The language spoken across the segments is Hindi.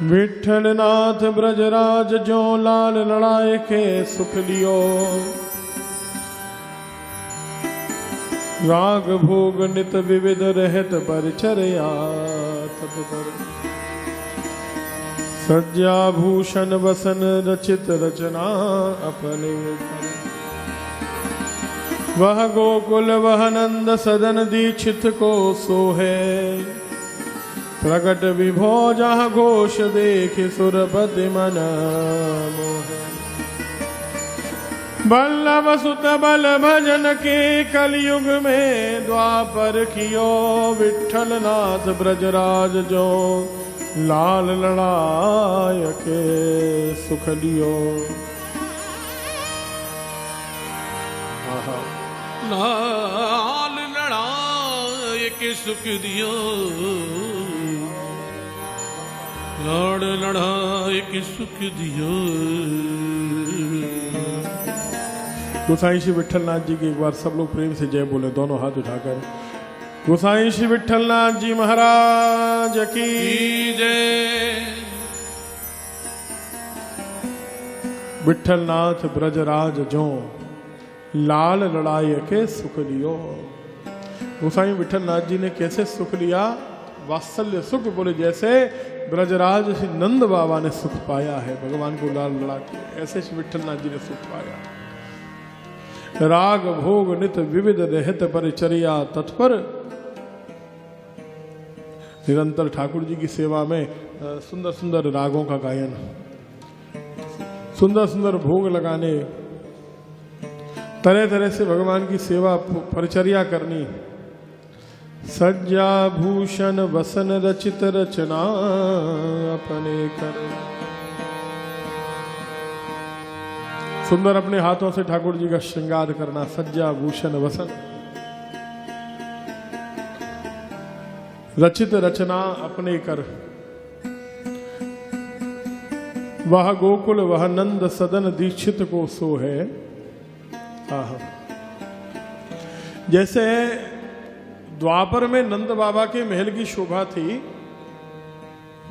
विठल नाथ ब्रजराज जो लाल लड़ाए के सुख लियो। राग भोग नित विविध रहत परिचर्या तत्पर। सज्जा भूषण वसन रचित रचना अपने कर। वह गोकुल वह नंद सदन दीक्षित को सोहे। प्रकट विभो जहाँ घोष देख सुरपति मन मोहे। बल्लभ सुत बल भजन के कलयुग में द्वापर कियो। विठल नाथ ब्रजराज जो लाल लड़ाय के सुख लियो। लाल लड़ाय के सुख दियो। लाल लड़ाई के सुख दियो। गोसाई श्री विठलनाथ जी की एक बार सब लोग प्रेम से जय बोले, दोनों हाथ उठाकर। गोसाई श्री विठलनाथ जी महाराज की जय। विठलनाथ ब्रजराज जो लाल लड़ाई के सुख लियो। गोसाई विठलनाथ जी ने कैसे सुख लिया? वात्सल्य सुख बोले, जैसे ब्रजराज श्री नंद बाबा ने सुख पाया है भगवान को लाल लड़ा के, ऐसे श्री विठलनाथ जी ने सुख पाया। राग भोग नित विविध रहत परिचर्या तत्पर। निरंतर ठाकुर जी की सेवा में सुंदर सुंदर रागों का गायन, सुंदर सुंदर भोग लगाने, तरह तरह से भगवान की सेवा परिचर्या करनी। सज्जा भूषण वसन रचित रचना अपने कर। सुंदर अपने हाथों से ठाकुर जी का श्रृंगार करना। सज्जा भूषण वसन रचित रचना अपने कर। वह गोकुल वह नंद सदन दीक्षित को सो है। जैसे द्वापर में नंद बाबा के महल की शोभा थी,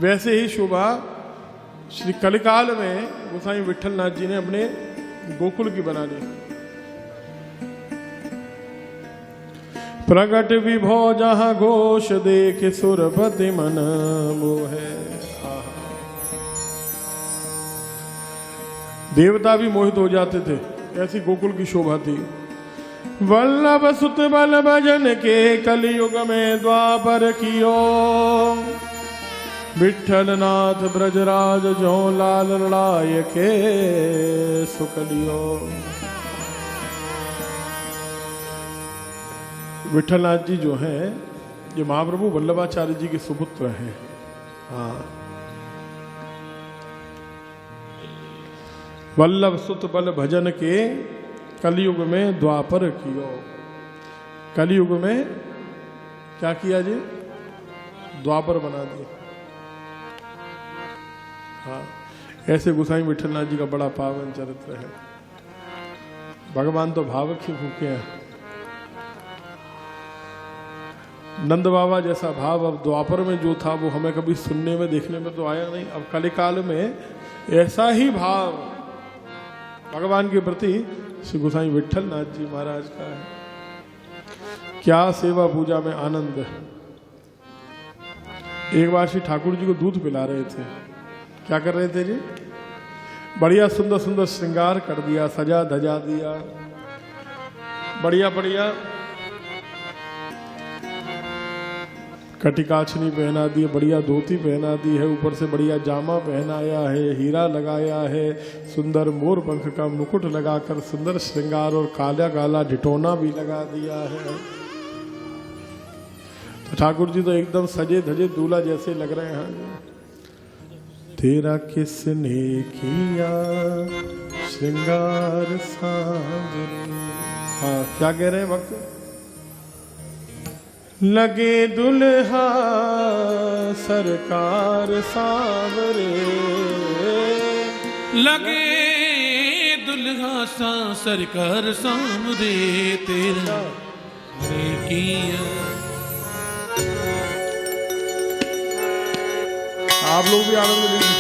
वैसे ही शोभा श्री कलिकाल में गोसाई विठलनाथ जी ने अपने गोकुल की बना ली। प्रगट विभो जहाँ घोष देख सुरपति मन मोहे। देवता भी मोहित हो जाते थे, ऐसी गोकुल की शोभा थी। वल्लभ सुत बल भजन के कलयुग में द्वापर कियो। विठल नाथ ब्रजराज जो लाल लड़ाय के सुख लियो। विठलनाथ जी जो हैं ये महाप्रभु वल्लभाचार्य जी के सुपुत्र हैं। हाँ, वल्लभ सुत बल भजन के कलयुग में द्वापर कियो। कलयुग में क्या किया जी? द्वापर बना दिया। हाँ, ऐसे गोसाई विठलनाथ जी का बड़ा पावन चरित्र है। भगवान तो भावक ही भूखे हैं। नंद बाबा जैसा भाव अब द्वापर में जो था वो हमें कभी सुनने में देखने में तो आया नहीं। अब कलिकाल में ऐसा ही भाव भगवान के प्रति श्री गोसाई विठलनाथ जी महाराज का है। क्या सेवा पूजा में आनंद। एक बार श्री ठाकुर जी को दूध पिला रहे थे। क्या कर रहे थे जी? बढ़िया सुंदर सुंदर श्रृंगार कर दिया, सजा धजा दिया, बढ़िया बढ़िया कटिकाछनी पहना दी, बढ़िया धोती पहना दी है, ऊपर से बढ़िया जामा पहनाया है, हीरा लगाया है, सुंदर मोर पंख का मुकुट लगाकर सुंदर श्रृंगार और काला काला ढिटोना भी लगा दिया है। तो ठाकुर जी तो एकदम सजे धजे दूल्हा जैसे लग रहे हैं। तेरा किसने किया श्रृंगार सांवरे। हाँ, क्या कह रहे हैं भक्त? लगे दुल्हा सरकार सांवरे। लगे दुल्हा सा सरकार सांवरे। तेरा किया। आप लोग भी आनंद लीजिए।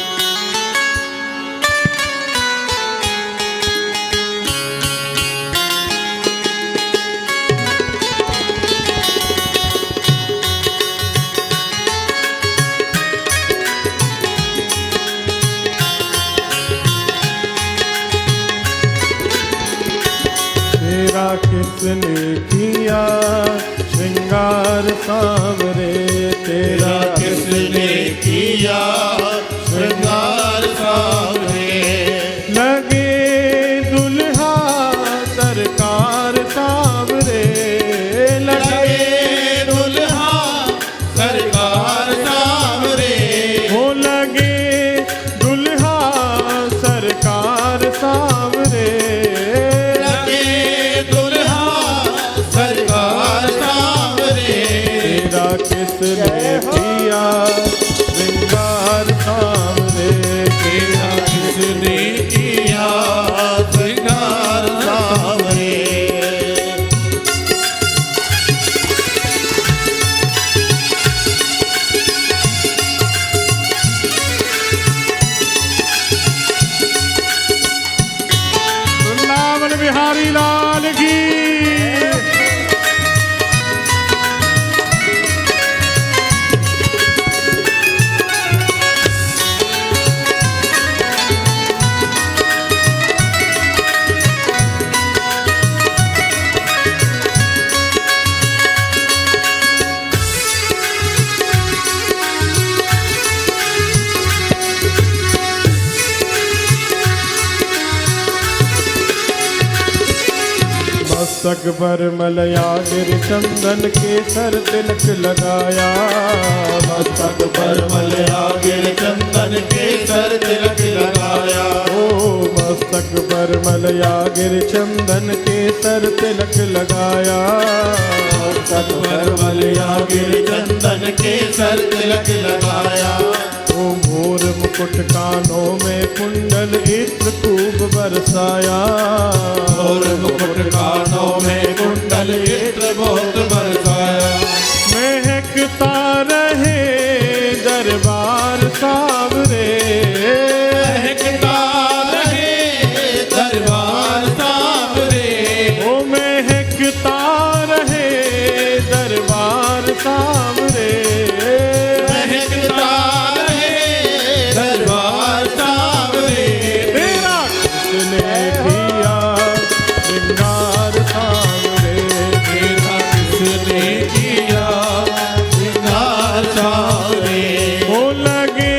तेरा किसने किया श्रृंगार सांवरे, तेरा किसने किया श्रृंगार सांवरे, लगे दुल्हा सरकार सांवरे, लगे दुल्हा सरकार सांवरे, हो लगे दुल्हा सरकार सांवरे, लगे दुल्हा सरकार सांवरे, तेरा किसने किया श्रृंगार सांवरे, तेरा किसने किया श्रृंगार सांवरे। वृंदावन बिहारी लाल की। मस्तक पर मलयागिर चंदन केसर तिलक लगाया, मस्तक पर मलयागिर चंदन केसर तिलक लगाया, ओ मस्तक पर मलयागिर चंदन केसर तिलक लगाया, मस्तक पर मलयागिर चंदन केसर तिलक लगाया, ओ मोर मुकुट कानों में कुंडल इत्र खूब बरसाया, और मुकुट कानों में कुंडल इत्र बहुत बरसाया, महकता रहे दरबार सांवरे, महकता रहे दरबार सांवरे, ओ महकता रहे दरबार सांवरे, महकता रहे दरबार सांवरे, तेरा किसने किया श्रृंगार सांवरे, तेरा किसने किया श्रृंगार सांवरे, ओ लगे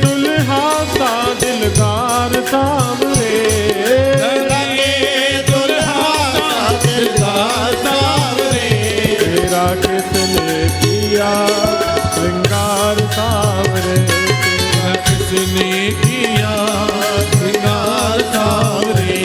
दुल्हा सा दिलदार सांवरे, लगे दुल्हा दिलदार सांवरे, तेरा किसने किया श्रृंगार सांवरे, तेरा किसने किया श्रृंगार सांवरे।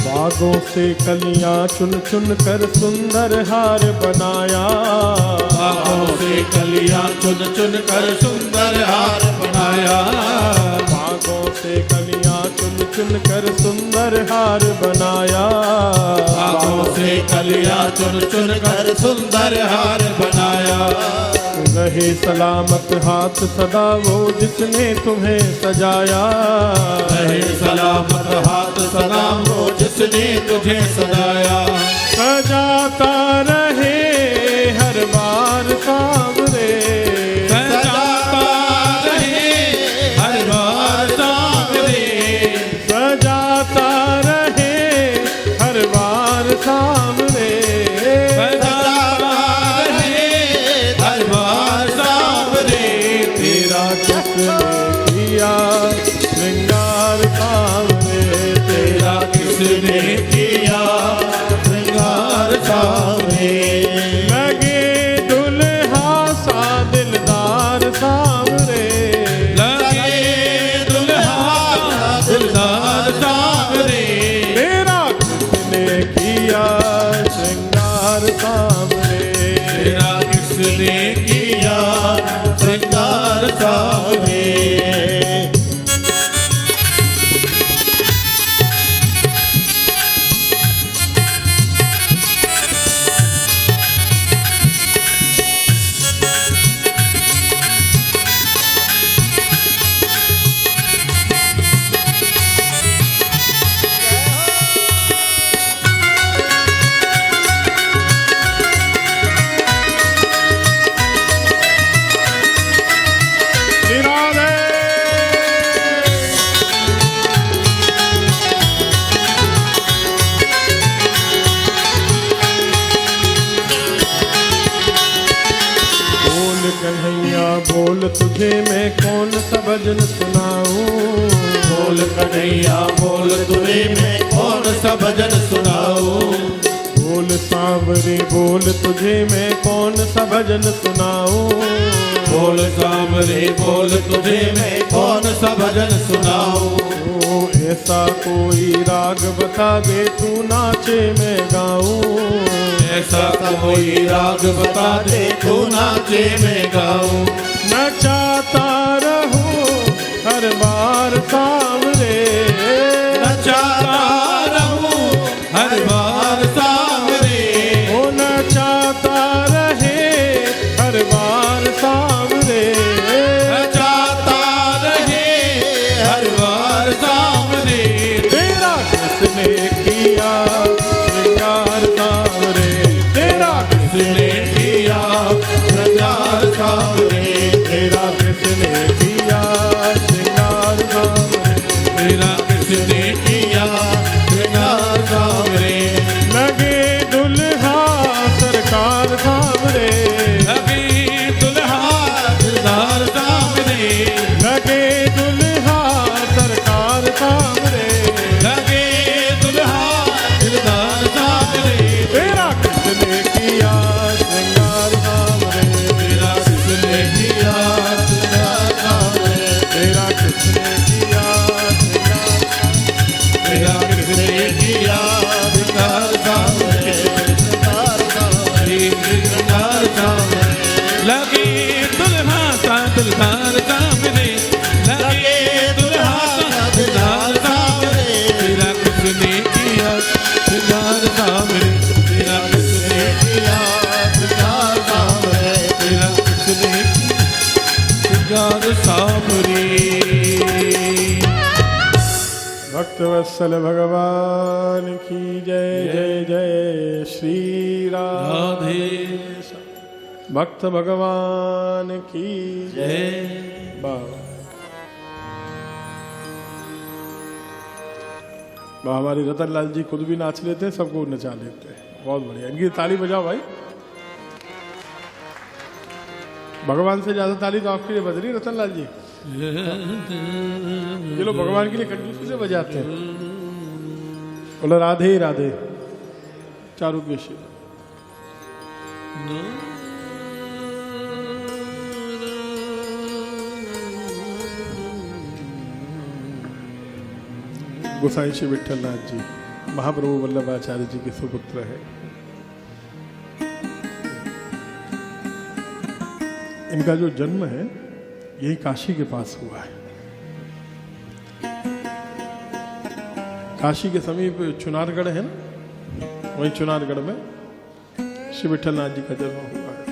बागों से कलियां चुन चुन कर सुंदर हार बनाया, बागों से कलियां चुन चुन कर सुंदर हार बनाया, बागों से कलियां चुन चुन कर सुंदर हार बनाया, बागों से कलियां चुन चुन कर सुंदर हार बनाया, रहे सलामत हाथ सदा वो जिसने तुम्हें सजाया, रहे सलामत हाथ सदा वो जिसने तुझे सजाया, सजाता रहे हर बार सांवरे, सजाता रहे हर बार सांवरे, सजाता रहे हर बार सांवरे, सजाता रहे हर बार सांवरे, तेरा किसने किया श्रृंगार सांवरे, तेरा किसने किया श्रृंगार श्रृंगार सावरे। बोल तुझे मैं कौन सा भजन सुनाऊं। बोल कन्हैया बोल तुझे मैं कौन सा भजन सुनाऊं। बोल सांवरे बोल तुझे मैं कौन सा भजन सुनाऊं। बोल सांवरे बोल तुझे मैं कौन सा भजन सुनाऊं। ऐसा कोई राग बता दे तू नाचे मैं गाऊं। ऐसा कोई राग बता दे तू नाचे मैं गाऊं। नचाता रहूं हर बार सांवरे। नचाता रहूं हर बार सांवरे। ओ नचाता रहे हर बार सांवरे। नचाता रहे हर बार सांवरे। तेरा किसने किया श्रृंगार सांवरे। तेरा किसने किया श्रृंगार सांवरे। तेरा किसने किया श्रृंगार सांवरे। तेरा किसने किया श्रृंगार सांवरे। लगे दुल्हा सरकार सांवरे। लगे दुल्हा दिलदार सांवरे। लगे दुल्हा सरकार सांवरे। लगे दुल्हा दिलदार सांवरे। तेरा किसने किया श्रृंगार सांवरे। तेरा किसने किया श्रृंगार सांवरे। तेरा किसने किया श्रृंगार। तेरा किसने किया श्रृंगार सांवरे। श्रृंगार सांवरे। श्रृंगार सांवरे। लगे दुल्हा सा दिलदार सांवरे। लगे दुल्हा सा दिलदार सांवरे। तेरा किसने किया श्रृंगार सांवरे। तेरा किसने किया श्रृंगार सांवरे। तेरा किसने श्रृंगार सांवरे। भक्त वत्सल भगवान की जय जय जय श्री राधे। भक्त भगवान की जय। हमारे रतन लाल जी खुद भी नाच लेते हैं, सबको नचा लेते हैं। बहुत बढ़िया, इनकी ताली बजाओ भाई। भगवान से ज्यादा ताली तो आपके लिए बज रही रतन लाल जी। ये लोग भगवान के लिए कंजूसी से बजाते हैं। बोला राधे राधे चारू के शिव। गोसाई श्री विठलनाथ जी महाप्रभु वल्लभाचार्य जी के सुपुत्र है। इनका जो जन्म है यही काशी के पास हुआ है। काशी के समीप चुनारगढ़ है ना, वही चुनारगढ़ में श्री विठलनाथ जी का जन्म हुआ है।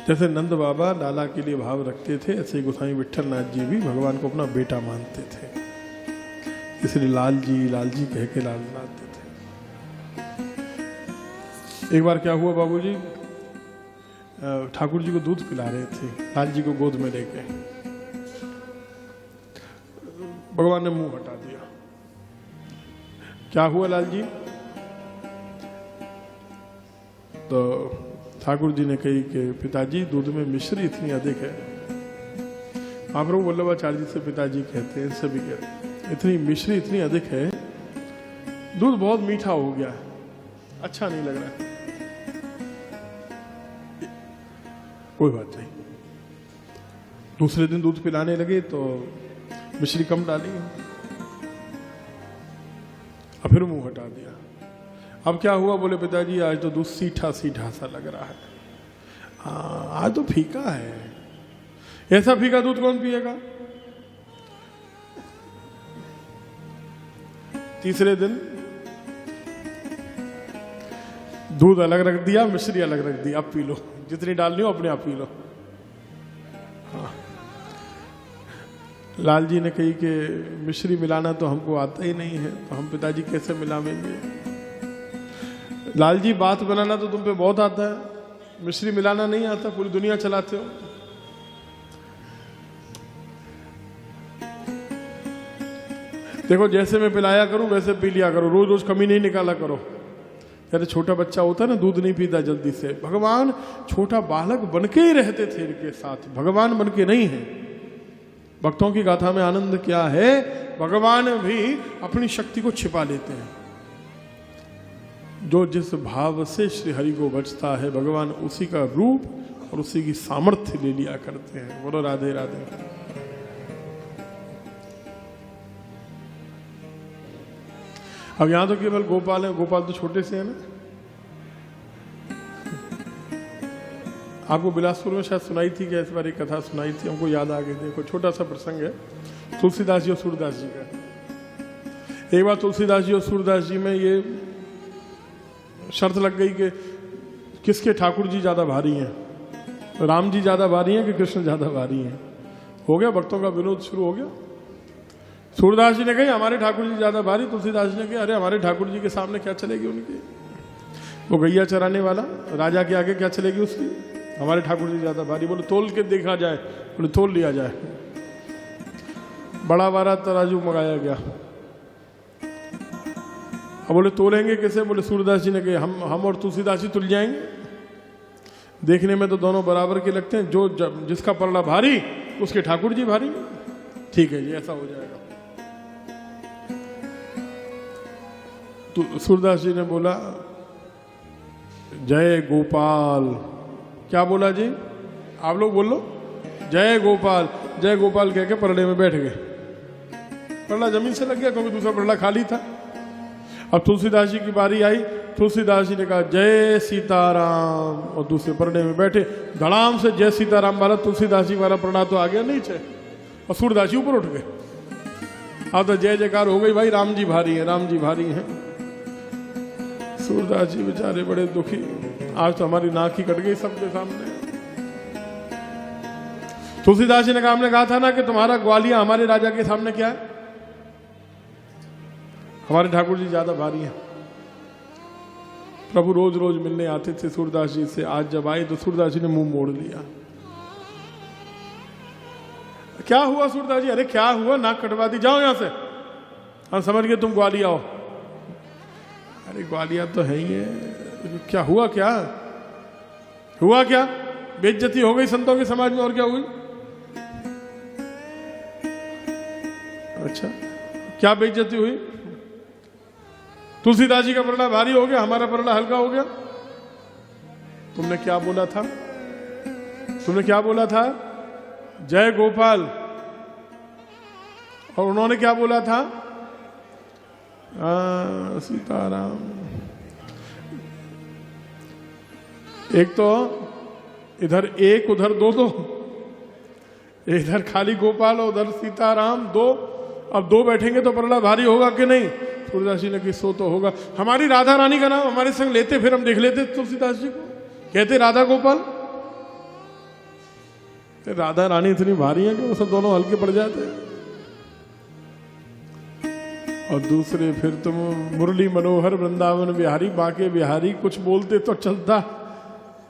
जैसे नंद बाबा लाला के लिए भाव रखते थे, ऐसे गोसाई विठलनाथ जी भी भगवान को अपना बेटा मानते थे, इसलिए लाल जी कह के लाल लाते थे। एक बार क्या हुआ, बाबूजी ठाकुर जी को दूध पिला रहे थे, लाल जी को गोद में लेके। भगवान ने मुंह हटा दिया। क्या हुआ लाल जी? तो ठाकुर जी ने कही कि पिताजी दूध में मिश्री इतनी अधिक है। महाप्रभु वल्लभाचार्य जी से पिताजी कहते हैं, सभी कहते हैं, इतनी मिश्री इतनी अधिक है, दूध बहुत मीठा हो गया है, अच्छा नहीं लग रहा। कोई बात नहीं। दूसरे दिन दूध पिलाने लगे तो मिश्री कम डाली और फिर मुंह हटा दिया। अब क्या हुआ? बोले पिताजी आज तो दूध सीठा सीठा सा लग रहा है। हाँ आज तो फीका है, ऐसा फीका दूध कौन पिएगा। तीसरे दिन दूध अलग रख दिया, मिश्री अलग रख दी, अब पी लो, जितनी डालनी हो अपने आप पी लो। हाँ। लाल जी ने कही कि मिश्री मिलाना तो हमको आता ही नहीं है, तो हम पिताजी कैसे मिलावेंगे। लाल जी बात बनाना तो तुम पे बहुत आता है, मिश्री मिलाना नहीं आता, पूरी दुनिया चलाते हो। देखो जैसे मैं पिलाया करूं वैसे पी लिया करो, रोज रोज कमी नहीं निकाला करो। जैसे छोटा बच्चा होता है ना, दूध नहीं पीता जल्दी से, भगवान छोटा बालक बनके ही रहते थे इनके साथ, भगवान बनके नहीं है। भक्तों की गाथा में आनंद क्या है, भगवान भी अपनी शक्ति को छिपा लेते हैं। जो जिस भाव से श्री हरि को बचता है, भगवान उसी का रूप और उसी की सामर्थ्य ले लिया करते हैं। बोलो राधे राधे। अब यहां तो केवल गोपाल है, गोपाल तो छोटे से है ना। आपको बिलासपुर में शायद सुनाई थी कि इस बार एक कथा सुनाई थी, हमको याद आ गई। देखो छोटा सा प्रसंग है तुलसीदास जी और सूरदास जी का। एक बार तुलसीदास जी और सूरदास जी में ये शर्त लग गई कि किसके ठाकुर जी ज्यादा भारी हैं, राम जी ज्यादा भारी हैं कि कृष्ण ज्यादा भारी हैं। हो गया, भक्तों का विनोद शुरू हो गया। सूरदास जी ने कही हमारे ठाकुर जी ज्यादा भारी, तुलसीदास जी ने कहा अरे हमारे ठाकुर जी के सामने क्या चलेगी उनकी, वो गैया चराने वाला, राजा के आगे क्या चलेगी उसकी, हमारे ठाकुर जी ज्यादा भारी। बोले तोल के देखा जाए, बोले तोल लिया जाए। बड़ा वारा तराजू मंगाया गया। अब बोले तोलेंगे कैसे, बोले सूरदास जी ने कहा हम और तुलसीदास जी तुल जाएंगे। देखने में तो दोनों बराबर के लगते हैं, जो जिसका पलड़ा भारी उसके ठाकुर जी भारी। ठीक है जी, ऐसा हो जाएगा। तो सूरदास जी ने बोला जय गोपाल। क्या बोला जी, आप लोग बोल लो, जय गोपाल। जय गोपाल कह के परड़े में बैठ गए। परड़ा जमीन से लग गया क्योंकि दूसरा परड़ा खाली था। अब तुलसीदास जी की बारी आई, तुलसीदास जी ने कहा जय सीताराम और दूसरे परड़े में बैठे। धड़ाम से जय सीताराम वाला तुलसीदास जी वाला परड़ा तो आ गया नीचे और सूरदास जी ऊपर उठ गए। अब तो जय जयकार हो गई, भाई राम जी भारी है, राम जी भारी है। सूरदास जी बेचारे बड़े दुखी, आज तो हमारी नाक ही कट गई सबके सामने। तुलसीदास जी ने कहा हमने कहा था ना कि तुम्हारा ग्वालिया हमारे राजा के सामने क्या है, हमारे ठाकुर जी ज्यादा भारी हैं। प्रभु रोज रोज मिलने आते थे सूरदास जी से, आज जब आए तो सूरदास जी ने मुंह मोड़ लिया। क्या हुआ सूरदास जी, अरे क्या हुआ, नाक कटवा दी, जाओ यहां से, हम समझ गए तुम ग्वालिया हो। अरे ग्वालिया तो है ही है, क्या हुआ, क्या हुआ, क्या बेइज्जती हो गई संतों के समाज में, और क्या हुई। अच्छा क्या बेइज्जती हुई, तुलसीदास जी का परड़ा भारी हो गया, हमारा परड़ा हल्का हो गया। तुमने क्या बोला था, तुमने क्या बोला था, जय गोपाल, और उन्होंने क्या बोला था, सीताराम। एक तो इधर एक उधर दो दो, इधर खाली गोपाल और उधर सीताराम दो। अब दो बैठेंगे तो परड़ा भारी होगा कि नहीं। सूरदास जी ने कि सो तो होगा। हमारी राधा रानी का नाम हमारे संग लेते, फिर हम देख लेते तुलसीदास जी को, कहते राधा गोपाल। राधा रानी इतनी भारी है कि वो सब दोनों हल्के पड़ जाते हैं। और दूसरे फिर तुम मुरली मनोहर वृंदावन बिहारी, बाके बिहारी, कुछ बोलते तो चलता,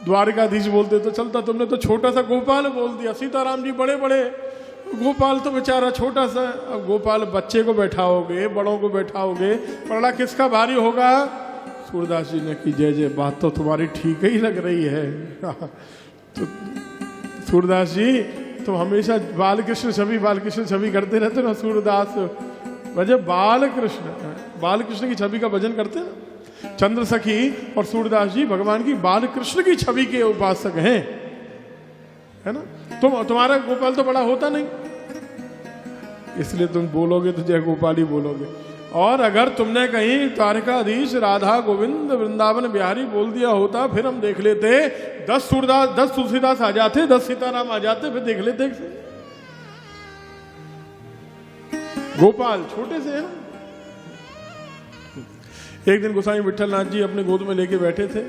द्वारकाधीश बोलते तो चलता, तुमने तो छोटा सा गोपाल बोल दिया। सीताराम जी बड़े बड़े, गोपाल तो बेचारा छोटा सा। अब गोपाल बच्चे को बैठाओगे, बड़ों को बैठाओगे, परड़ा किसका भारी होगा। सूरदास जी ने की जय जय, बात तो तुम्हारी ठीक ही लग रही है। तो सूरदास जी तुम हमेशा बालकृष्ण छवि, बालकृष्ण छवि करते रहते ना। सूरदास वजह बालकृष्ण, बालकृष्ण की छवि का भजन करते हैं। चंद्र सखी और सूरदास जी भगवान की बालकृष्ण की छवि के उपासक हैं, है ना। तुम्हारा गोपाल तो बड़ा होता नहीं, इसलिए तुम बोलोगे तो जय गोपाल ही बोलोगे। और अगर तुमने कहीं द्वारकाधीश राधा गोविंद वृंदावन बिहारी बोल दिया होता फिर हम देख लेते, 10 तुलसीदास आ जाते, 10 सीताराम आ जाते, फिर देख लेते। गोपाल छोटे से है। एक दिन गोसाई विठल नाथ जी अपने गोद में लेके बैठे थे,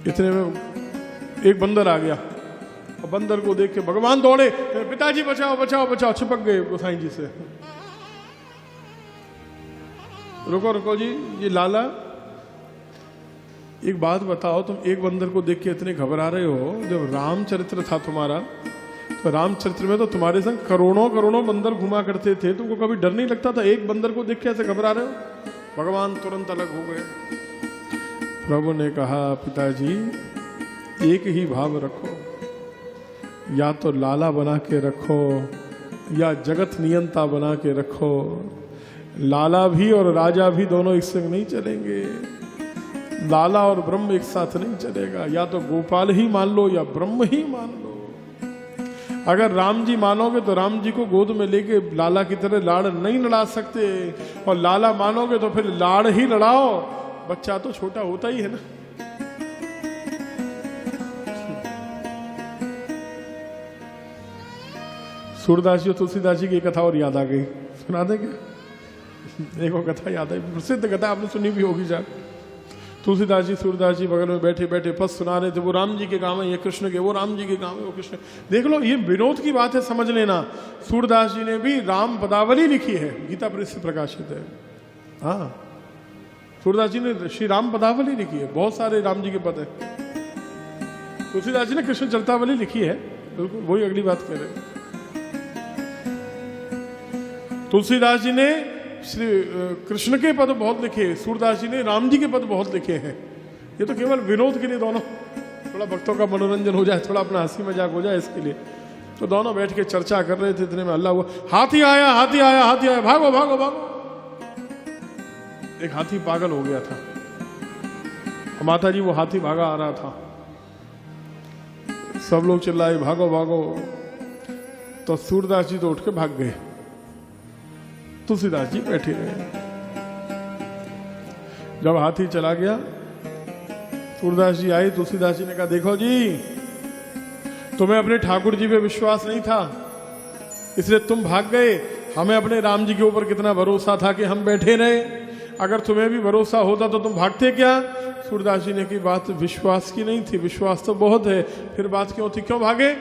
इतने में एक बंदर आ गया और बंदर को देख के भगवान दौड़े, पिताजी बचाओ बचाओ बचाओ, छिपक गए गोसाई जी से। रुको रुको जी, ये लाला एक बात बताओ, तुम एक बंदर को देख के इतने घबरा रहे हो, जब रामचरित्र था तुम्हारा तो रामचरित्र में तो तुम्हारे संग करोड़ों करोड़ों बंदर घुमा करते थे, तुमको कभी डर नहीं लगता था? एक बंदर को देख के ऐसे घबरा रहे हो? भगवान तुरंत अलग हो गए। प्रभु ने कहा पिताजी एक ही भाव रखो, या तो लाला बना के रखो या जगत नियंता बना के रखो। लाला भी और राजा भी दोनों एक संग नहीं चलेंगे, लाला और ब्रह्म एक साथ नहीं चलेगा। या तो गोपाल ही मान लो या ब्रह्म ही मान लो। अगर राम जी मानोगे तो राम जी को गोद में लेके लाला की तरह लाड़ नहीं लड़ा सकते, और लाला मानोगे तो फिर लाड़ ही लड़ाओ, बच्चा तो छोटा होता ही है ना। सूरदास जी और तुलसीदास जी की कथा और याद आ गई, सुना दे क्या? एक और कथा याद आई, प्रसिद्ध कथा, आपने सुनी भी होगी शायद। तुलसीदास जी सूरदास जी बगल में बैठे बैठे पस सुना रहे थे, वो राम जी के काम है, ये कृष्ण के, वो राम जी के काम है, वो कृष्ण। देख लो, ये विनोद की बात है, समझ लेना। सूरदास जी ने भी राम पदावली लिखी है, गीता प्रेस से प्रकाशित है। हाँ, सूरदास जी ने श्री राम पदावली लिखी है, बहुत सारे राम जी के पद है। तुलसीदास जी ने कृष्ण चरितावली लिखी है, बिल्कुल वही अगली बात कह रहे। तुलसीदास जी ने श्री कृष्ण के पद बहुत लिखे, सूरदास जी ने राम जी के पद बहुत लिखे हैं। ये तो केवल विनोद के लिए, दोनों थोड़ा भक्तों का मनोरंजन हो जाए, थोड़ा अपना हंसी मजाक हो जाए, इसके लिए तो दोनों बैठ के चर्चा कर रहे थे। इतने में अल्लाह हुआ, हाथी आया हाथी आया हाथी आया, भागो भागो भागो। एक हाथी पागल हो गया था, माता जी वो हाथी भागा आ रहा था, सब लोग चिल्लाए भागो भागो, तो सूरदास जी तो उठ के भाग गए, तुलसीदास जी बैठे रहे। जब हाथी चला गया, सूरदास जी आए, तुलसीदास जी ने कहा देखो जी, तुम्हें अपने ठाकुर जी पे विश्वास नहीं था इसलिए तुम भाग गए, हमें अपने राम जी के ऊपर कितना भरोसा था कि हम बैठे रहे। अगर तुम्हें भी भरोसा होता तो तुम भागते क्या? सूरदास जी ने की बात विश्वास की नहीं थी, विश्वास तो बहुत है, फिर बात क्यों थी, क्यों भागे?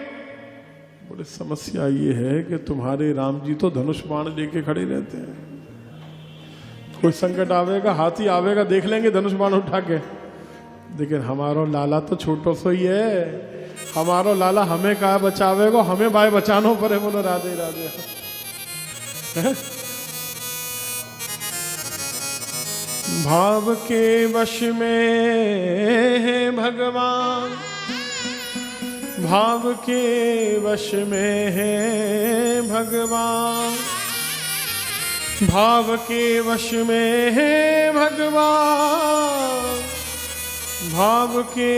बोले समस्या ये है कि तुम्हारे राम जी तो धनुष बाण लेके खड़े रहते हैं, कोई संकट आवेगा, हाथी आवेगा, देख लेंगे धनुष बाण उठा के, लेकिन हमारो लाला तो छोटो सो ही है, हमारो लाला हमें कहा बचावेगो, हमें बाय बचानो पड़े। बोलो राधे राधे। भाव के वश में है भगवान, भाव के वश में है भगवान, भाव के वश में है भगवान, भाव के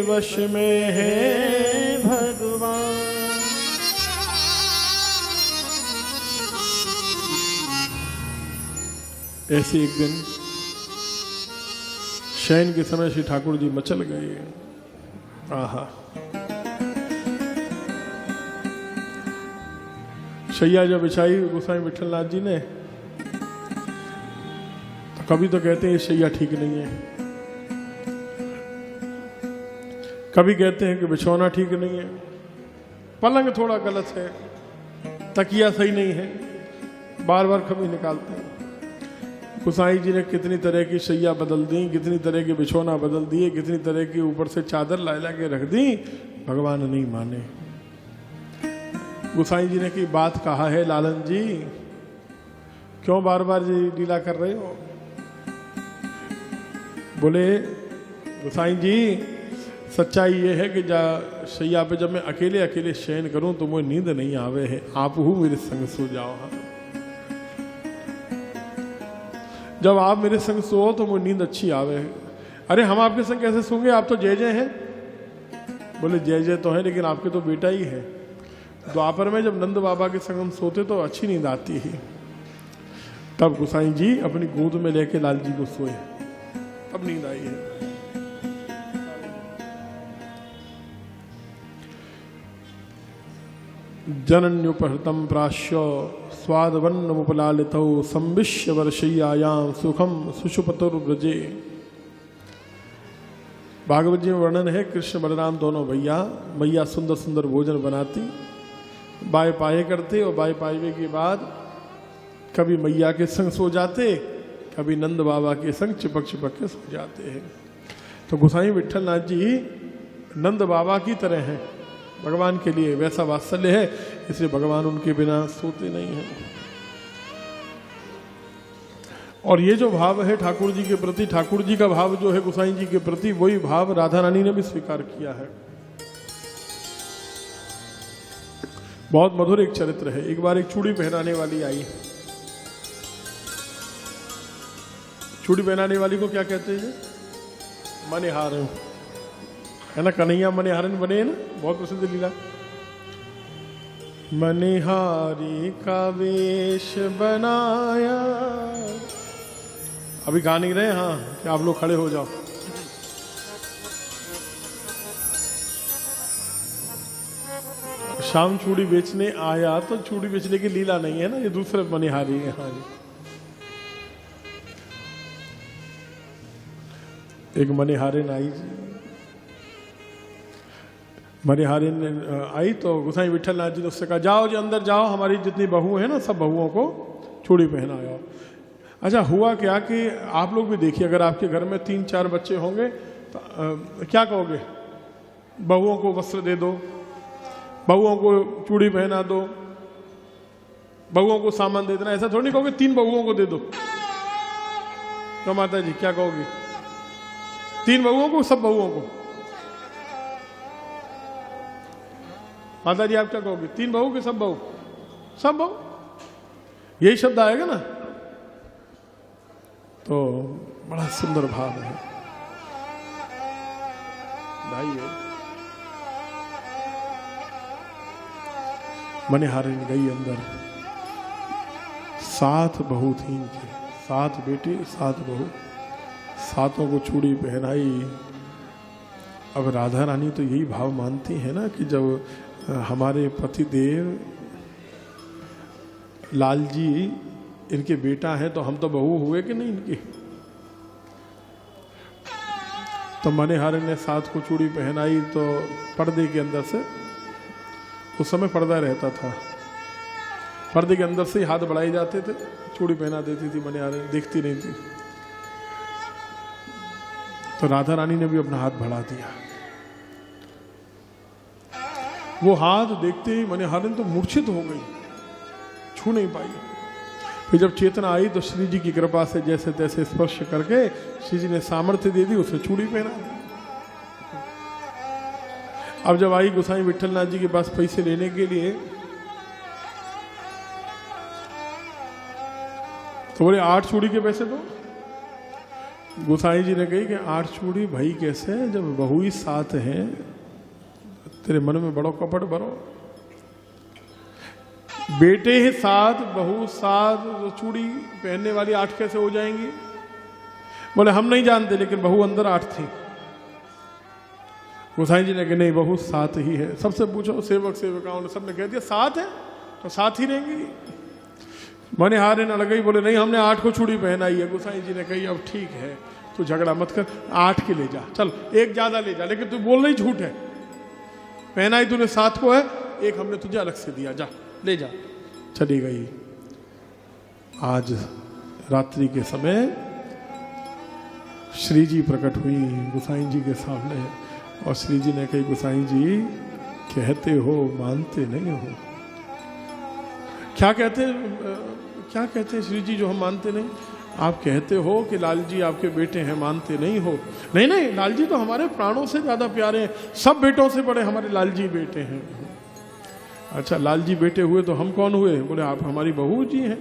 वश में है भगवान। ऐसे एक दिन शयन के समय श्री ठाकुर जी मचल गए। आहा, शैया जब बिछाई गोसाई विठल नाथ जी ने, तो कभी तो कहते हैं शैया ठीक नहीं है, कभी कहते हैं कि बिछौना ठीक नहीं है, पलंग थोड़ा गलत है, तकिया सही नहीं है, बार बार कभी निकालते हैं। गोसाई जी ने कितनी तरह की शैया बदल दी, कितनी तरह के बिछौना बदल दिए, कितनी तरह की ऊपर से चादर ला के रख दी, भगवान नहीं माने। गोसाई जी ने की बात कहा है, लालन जी क्यों बार बार जी लीला कर रहे हो? बोले गोसाई जी सच्चाई ये है कि शैया पे जब मैं अकेले अकेले शयन करूं तो मुझे नींद नहीं आवे है, आप हूँ मेरे संग सो जाओ। हाँ, जब आप मेरे संग सो तो मुझे नींद अच्छी आवे है। अरे हम आपके संग कैसे सोंगे, आप तो जय जय हैं। बोले जय जय तो है, लेकिन आपके तो बेटा ही है। द्वापर में जब नंद बाबा के संग हम सोते तो अच्छी नींद आती ही, तब गोसाई जी अपनी गोद में लेके लाल जी को सोए, अब नींद आई है। जनन्युपहृतं प्राश्य स्वादवन्नमुपलालितौ संविश्य वर्षय्यायां सुखम सुषुपतुर्व्रजे। भागवत जी में वर्णन है, कृष्ण बलराम दोनों भैया, मैया सुंदर सुंदर भोजन बनाती, बाय पाए करते, और बाय पाए के बाद कभी मैया के संग सो जाते, कभी नंद बाबा के संग चिपक चिपक के सो जाते हैं। तो गोसाई विट्ठल नाथ जी नंद बाबा की तरह हैं, भगवान के लिए वैसा वात्सल्य है, इसलिए भगवान उनके बिना सोते नहीं हैं। और ये जो भाव है ठाकुर जी के प्रति, ठाकुर जी का भाव जो है गोसाई जी के प्रति, वही भाव राधा रानी ने भी स्वीकार किया है। बहुत मधुर एक चरित्र है। एक बार एक चूड़ी पहनाने वाली आई। चूड़ी पहनाने वाली को क्या कहते हैं? मनिहार है ना, कन्हैया मनिहारन बने हैं ना, बहुत प्रसिद्ध लीला। मनिहारी का वेश बनाया, अभी गा नहीं रहे, हाँ कि आप लोग खड़े हो जाओ। शाम चूड़ी बेचने आया, तो चूड़ी बेचने की लीला नहीं है ना, ये दूसरे मनिहारी है। हाँ जी, एक मनिहारिन आई जी, मनिहारिन आई तो गोसाई विट्ठल नाथ जी ने उससे कहा, जाओ जी अंदर जाओ, हमारी जितनी बहू है ना, सब बहुओं को चूड़ी पहनाओ। अच्छा, हुआ क्या कि आप लोग भी देखिए, अगर आपके घर में 3-4 बच्चे होंगे तो क्या कहोगे? बहुओं को वस्त्र दे दो, बहुओं को चूड़ी पहना दो, बहुओं को सामान दे देना, ऐसा थोड़ी नहीं कहोगे 3 बहुओं को दे दो। तो माता जी क्या कहोगी? 3 बहुओं को, सब बहुओं को? माता जी आप क्या कहोगे? 3 बहू के सब बहू? सब बहू, यही शब्द आएगा ना। तो बड़ा सुंदर भाव है भाई। मनिहारिन गई अंदर, 7 बहू थी इनकी, 7 बेटे 7 बहू, 7 को चूड़ी पहनाई। अब राधा रानी तो यही भाव मानती है ना कि जब हमारे पतिदेव लाल जी इनके बेटा है, तो हम तो बहू हुए कि नहीं इनकी। तो मनिहारिन ने 7 को चूड़ी पहनाई, तो पर्दे के अंदर से, उस समय पर्दा रहता था, पर्दे के अंदर से ही हाथ बढ़ाए जाते थे, चूड़ी पहना देती थी मनिहारिन, देखती नहीं थी। तो राधा रानी ने भी अपना हाथ बढ़ा दिया। वो हाथ देखते ही मनिहारिन तो मूर्छित हो गई, छू नहीं पाई। फिर जब चेतना आई तो श्री जी की कृपा से जैसे तैसे स्पर्श करके श्री जी ने सामर्थ्य दे दी, उसे चूड़ी पहना दी। अब जब आई गोसाई विट्ठल नाथ जी के पास पैसे लेने के लिए, तो बोले 8 चूड़ी के पैसे दो। गोसाई जी ने कही कि 8 चूड़ी भाई कैसे, जब बहू ही 7 हैं, तेरे मन में बड़ो कपट भरो। बेटे ही 7, बहू 7, चूड़ी पहनने वाली 8 कैसे हो जाएंगी? बोले हम नहीं जानते, लेकिन बहू अंदर 8 थी। गोसाई जी ने कहा नहीं, बहू 7 ही है। सबसे पूछो, सेवक सेविकाओं ने, सबने कह दिया 7 है, तो 7 ही रहेंगी। मनिहारिन अड़ गई, बोले नहीं हमने 8 को चूड़ी पहनाई है। गोसाई जी ने कही अब ठीक है, तू झगड़ा मत कर, 8 की ले जा, चल 1 ज्यादा ले जा, लेकिन तू बोल रही झूठ है, पहनाई तूने 7 को है, 1 हमने तुझे अलग से दिया, जा ले जा। चली गई। आज रात्रि के समय श्री जी प्रकट हुई गोसाई जी के सामने, और श्री जी ने कही गोसाई जी कहते हो मानते नहीं हो। क्या कहते हैं श्री जी जो हम मानते नहीं? आप कहते हो कि लाल जी आपके बेटे हैं, मानते नहीं हो। नहीं नहीं, लाल जी तो हमारे प्राणों से ज्यादा प्यारे हैं, सब बेटों से बड़े हमारे लाल जी बेटे हैं। अच्छा, लाल जी बेटे हुए तो हम कौन हुए? बोले आप हमारी बहू जी हैं।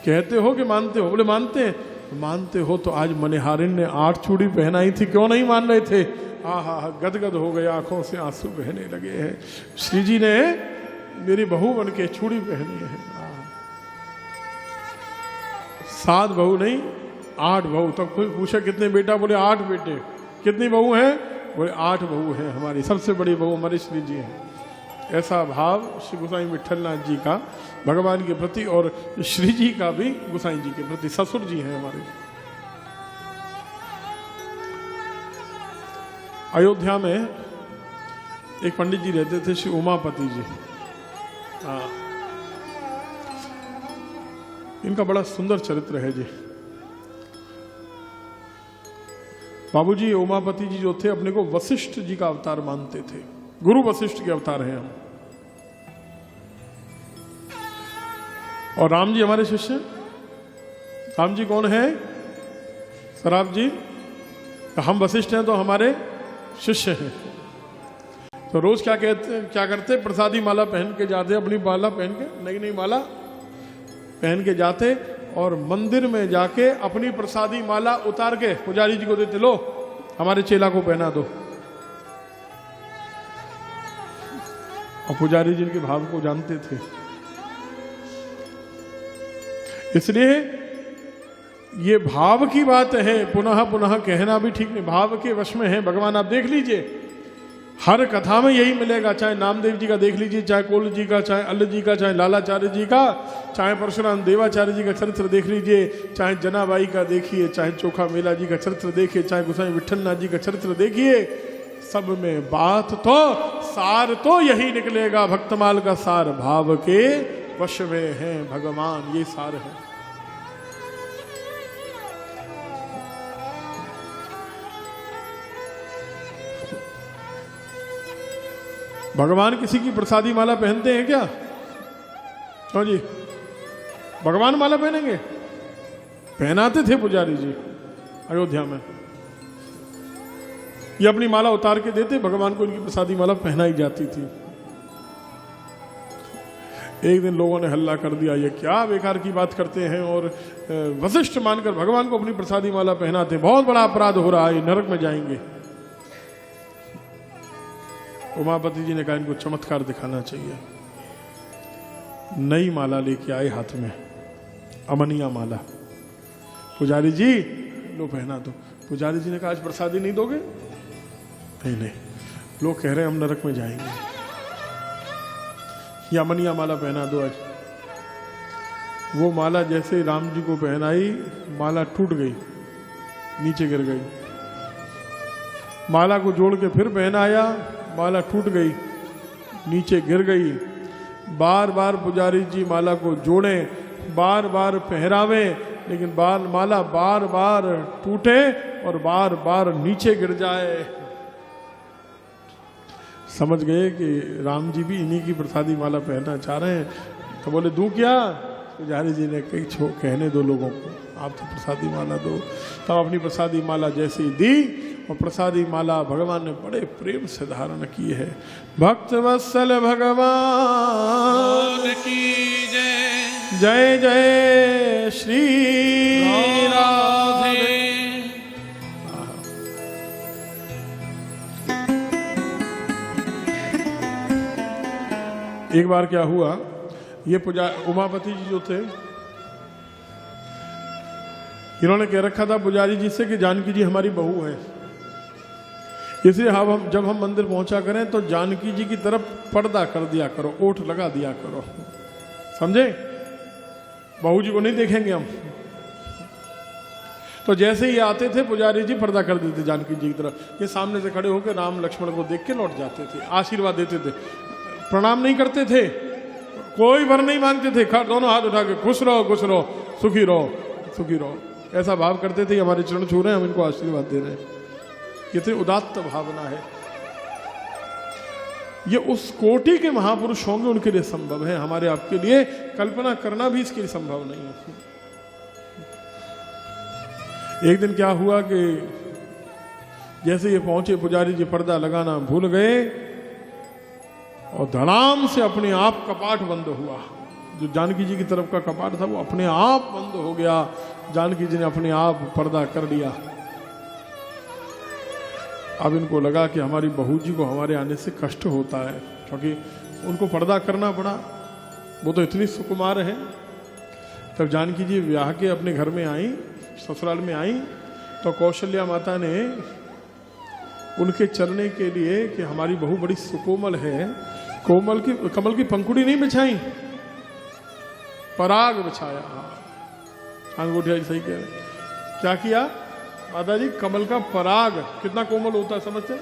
कहते हो कि मानते हो? बोले मानते हैं। मानते हो तो आज मनिहारिन ने 8 चूड़ी पहनाई थी, क्यों नहीं मान रहे थे? आहा, गदगद हो गए, आंखों से आंसू बहने लगे हैं। श्री जी ने मेरी बहू बन के चूड़ी पहनी है। 7 बहू नहीं 8 बहू। तब कोई पूछा कितने बेटा, बोले 8 बेटे। कितनी बहू हैं, बोले 8 बहू हैं हमारी, सबसे बड़ी बहू हमारे श्री जी हैं। ऐसा भाव श्री गोसाई विठलनाथ जी का भगवान के प्रति और श्री जी का भी गोसाई जी के प्रति। ससुर जी हैं हमारे। अयोध्या में एक पंडित जी रहते थे, श्री उमापति जी। हाँ, इनका बड़ा सुंदर चरित्र है जी। बाबूजी उमापति जी जो थे अपने को वशिष्ठ जी का अवतार मानते थे, गुरु वशिष्ठ के अवतार हैं हम। और राम जी हमारे शिष्य। राम जी कौन है, सराफ जी। हम वशिष्ठ हैं तो हमारे शिष्य हैं। तो रोज क्या करते, प्रसादी माला पहन के जाते, अपनी माला पहन के, नई नई माला पहन के जाते और मंदिर में जाके अपनी प्रसादी माला उतार के पुजारी जी को देते, लो हमारे चेला को पहना दो। और पुजारी जी के भाव को जानते थे, इसलिए ये भाव की बात है। पुनः पुनः कहना भी ठीक नहीं, भाव के वश में है भगवान। आप देख लीजिए हर कथा में यही मिलेगा, चाहे नामदेव जी का देख लीजिए, चाहे कोल जी का, चाहे अल्ल जी का, चाहे लालाचार्य जी का, चाहे परशुराम देवाचार्य जी का चरित्र देख लीजिए, चाहे जनाबाई का देखिए, चाहे चोखा मेला जी का चरित्र देखिए, चाहे गोसाई विठलनाथ जी का चरित्र देखिए। सब में बात तो सार तो यही निकलेगा, भक्तमाल का सार भाव के वश में है भगवान, ये सार है। भगवान किसी की प्रसादी माला पहनते हैं क्या? क्यों जी, भगवान माला पहनेंगे? पहनाते थे पुजारी जी अयोध्या में। ये अपनी माला उतार के देते, भगवान को इनकी प्रसादी माला पहनाई जाती थी। एक दिन लोगों ने हल्ला कर दिया, ये क्या बेकार की बात करते हैं और वशिष्ठ मानकर भगवान को अपनी प्रसादी माला पहनाते, बहुत बड़ा अपराध हो रहा है, नरक में जाएंगे। उमापति जी ने कहा इनको चमत्कार दिखाना चाहिए। नई माला लेके आए हाथ में, अमनिया माला। पुजारी जी लो पहना दो। पुजारी जी ने कहा आज प्रसादी नहीं दोगे? नहीं नहीं, लोग कह रहे हैं हम नरक में जाएंगे, ये अमनिया माला पहना दो आज। वो माला जैसे राम जी को पहनाई, माला टूट गई, नीचे गिर गई। माला को जोड़ के फिर पहनाया, माला टूट गई, नीचे गिर गई। बार बार पुजारी जी माला को जोड़े, बार बार पहरावे, लेकिन माला बार बार टूटे और बार बार नीचे गिर जाए। समझ गए कि राम जी भी इन्हीं की प्रसादी माला पहनना चाह रहे हैं। तो बोले दूं क्या? पुजारी जी ने कही कहने दो लोगों को, आप तो प्रसादी माला दो। तब अपनी प्रसादी माला जैसे ही दी, और प्रसादी माला भगवान ने बड़े प्रेम से धारण की है। भक्त वत्सल भगवान की जय, जय जय श्री राधे। एक बार क्या हुआ, ये उमापति जी जो थे, इन्होंने कह रखा था पुजारी जी से कि जानकी जी हमारी बहू है, इसलिए जब हम मंदिर पहुंचा करें तो जानकी जी की तरफ पर्दा कर दिया करो, ओठ लगा दिया करो, समझे? बहू जी को नहीं देखेंगे हम। तो जैसे ही आते थे पुजारी जी पर्दा कर देते जानकी जी की तरफ। ये सामने से खड़े होकर राम लक्ष्मण को देख के लौट जाते थे, आशीर्वाद देते थे, प्रणाम नहीं करते थे, कोई वर नहीं मांगते थे, दोनों हाथ उठा के खुश रहो सुखी रहो सुखी रहो, ऐसा भाव करते थे। हमारे चरण छू रहे हैं, हम इनको आशीर्वाद दे रहे हैं। कितनी उदात्त भावना है। ये उस कोटि के महापुरुष होंगे, उनके लिए संभव है, हमारे आपके लिए कल्पना करना भी इसके लिए संभव नहीं है। एक दिन क्या हुआ कि जैसे ये पहुंचे, पुजारी जी पर्दा लगाना भूल गए और धड़ाम से अपने आप कपाट बंद हुआ। जो जानकी जी की तरफ का कपाट था वो अपने आप बंद हो गया। जानकी जी ने अपने आप पर्दा कर लिया। अब इनको लगा कि हमारी बहू जी को हमारे आने से कष्ट होता है, क्योंकि उनको पर्दा करना पड़ा, वो तो इतनी सुकुमार है। तब जानकी जी ब्याह के अपने घर में आई, ससुराल में आई, तो कौशल्या माता ने उनके चलने के लिए कि हमारी बहू बड़ी सुकोमल है, कमल की पंखुड़ी नहीं बिछाई, पराग बिछाया। अंगूठिया जी सही कह रहे। क्या किया माता जी? कमल का पराग कितना कोमल होता है समझते,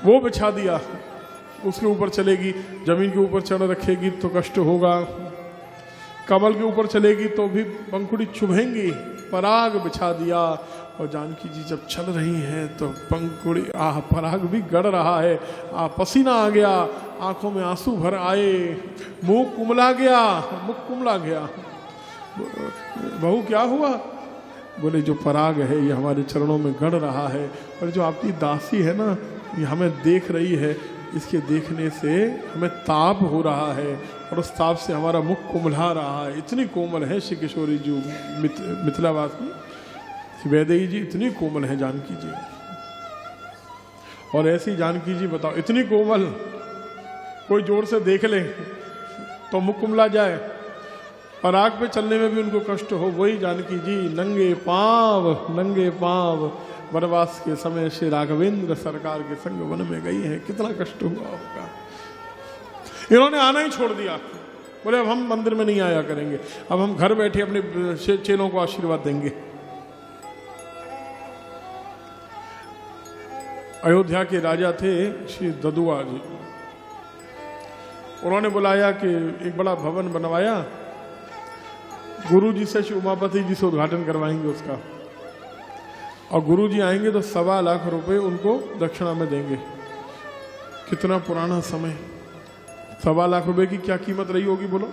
वो बिछा दिया। उसके ऊपर चलेगी, जमीन के ऊपर चढ़ रखेगी तो कष्ट होगा, कमल के ऊपर चलेगी तो भी पंखुड़ी चुभेंगी, पराग बिछा दिया। और जानकी जी जब चल रही हैं तो पंखुड़ी पराग भी गड़ रहा है, पसीना आ गया, आंखों में आंसू भर आए, मुंह कुमला गया, मुख कुमला गया। बहू क्या हुआ? बोले जो पराग है ये हमारे चरणों में गड़ रहा है, और जो आपकी दासी है ना ये हमें देख रही है, इसके देखने से हमें ताप हो रहा है और उस ताप से हमारा मुख कुमला रहा है। इतनी कोमल है श्री किशोरी जी, मिथिलावासी वैदेही जी इतनी कोमल है जानकी जी। और ऐसी जानकी जी बताओ इतनी कोमल, कोई जोर से देख ले तो मुख कुमला जाए, पराग पे चलने में भी उनको कष्ट हो। वही जानकी जी नंगे पांव वनवास के समय श्री राघवेंद्र सरकार के संग वन में गई है, कितना कष्ट हुआ होगा। इन्होंने आना ही छोड़ दिया, बोले अब हम मंदिर में नहीं आया करेंगे, अब हम घर बैठे अपने चेलों को आशीर्वाद देंगे। अयोध्या के राजा थे श्री ददुआ जी, उन्होंने बुलाया कि एक बड़ा भवन बनवाया, गुरु जी से श्री उमापति जी से उद्घाटन करवाएंगे उसका, और गुरु जी आएंगे तो 1.25 लाख रुपए उनको दक्षिणा में देंगे। कितना पुराना समय, 1.25 लाख रुपए की क्या कीमत रही होगी बोलो?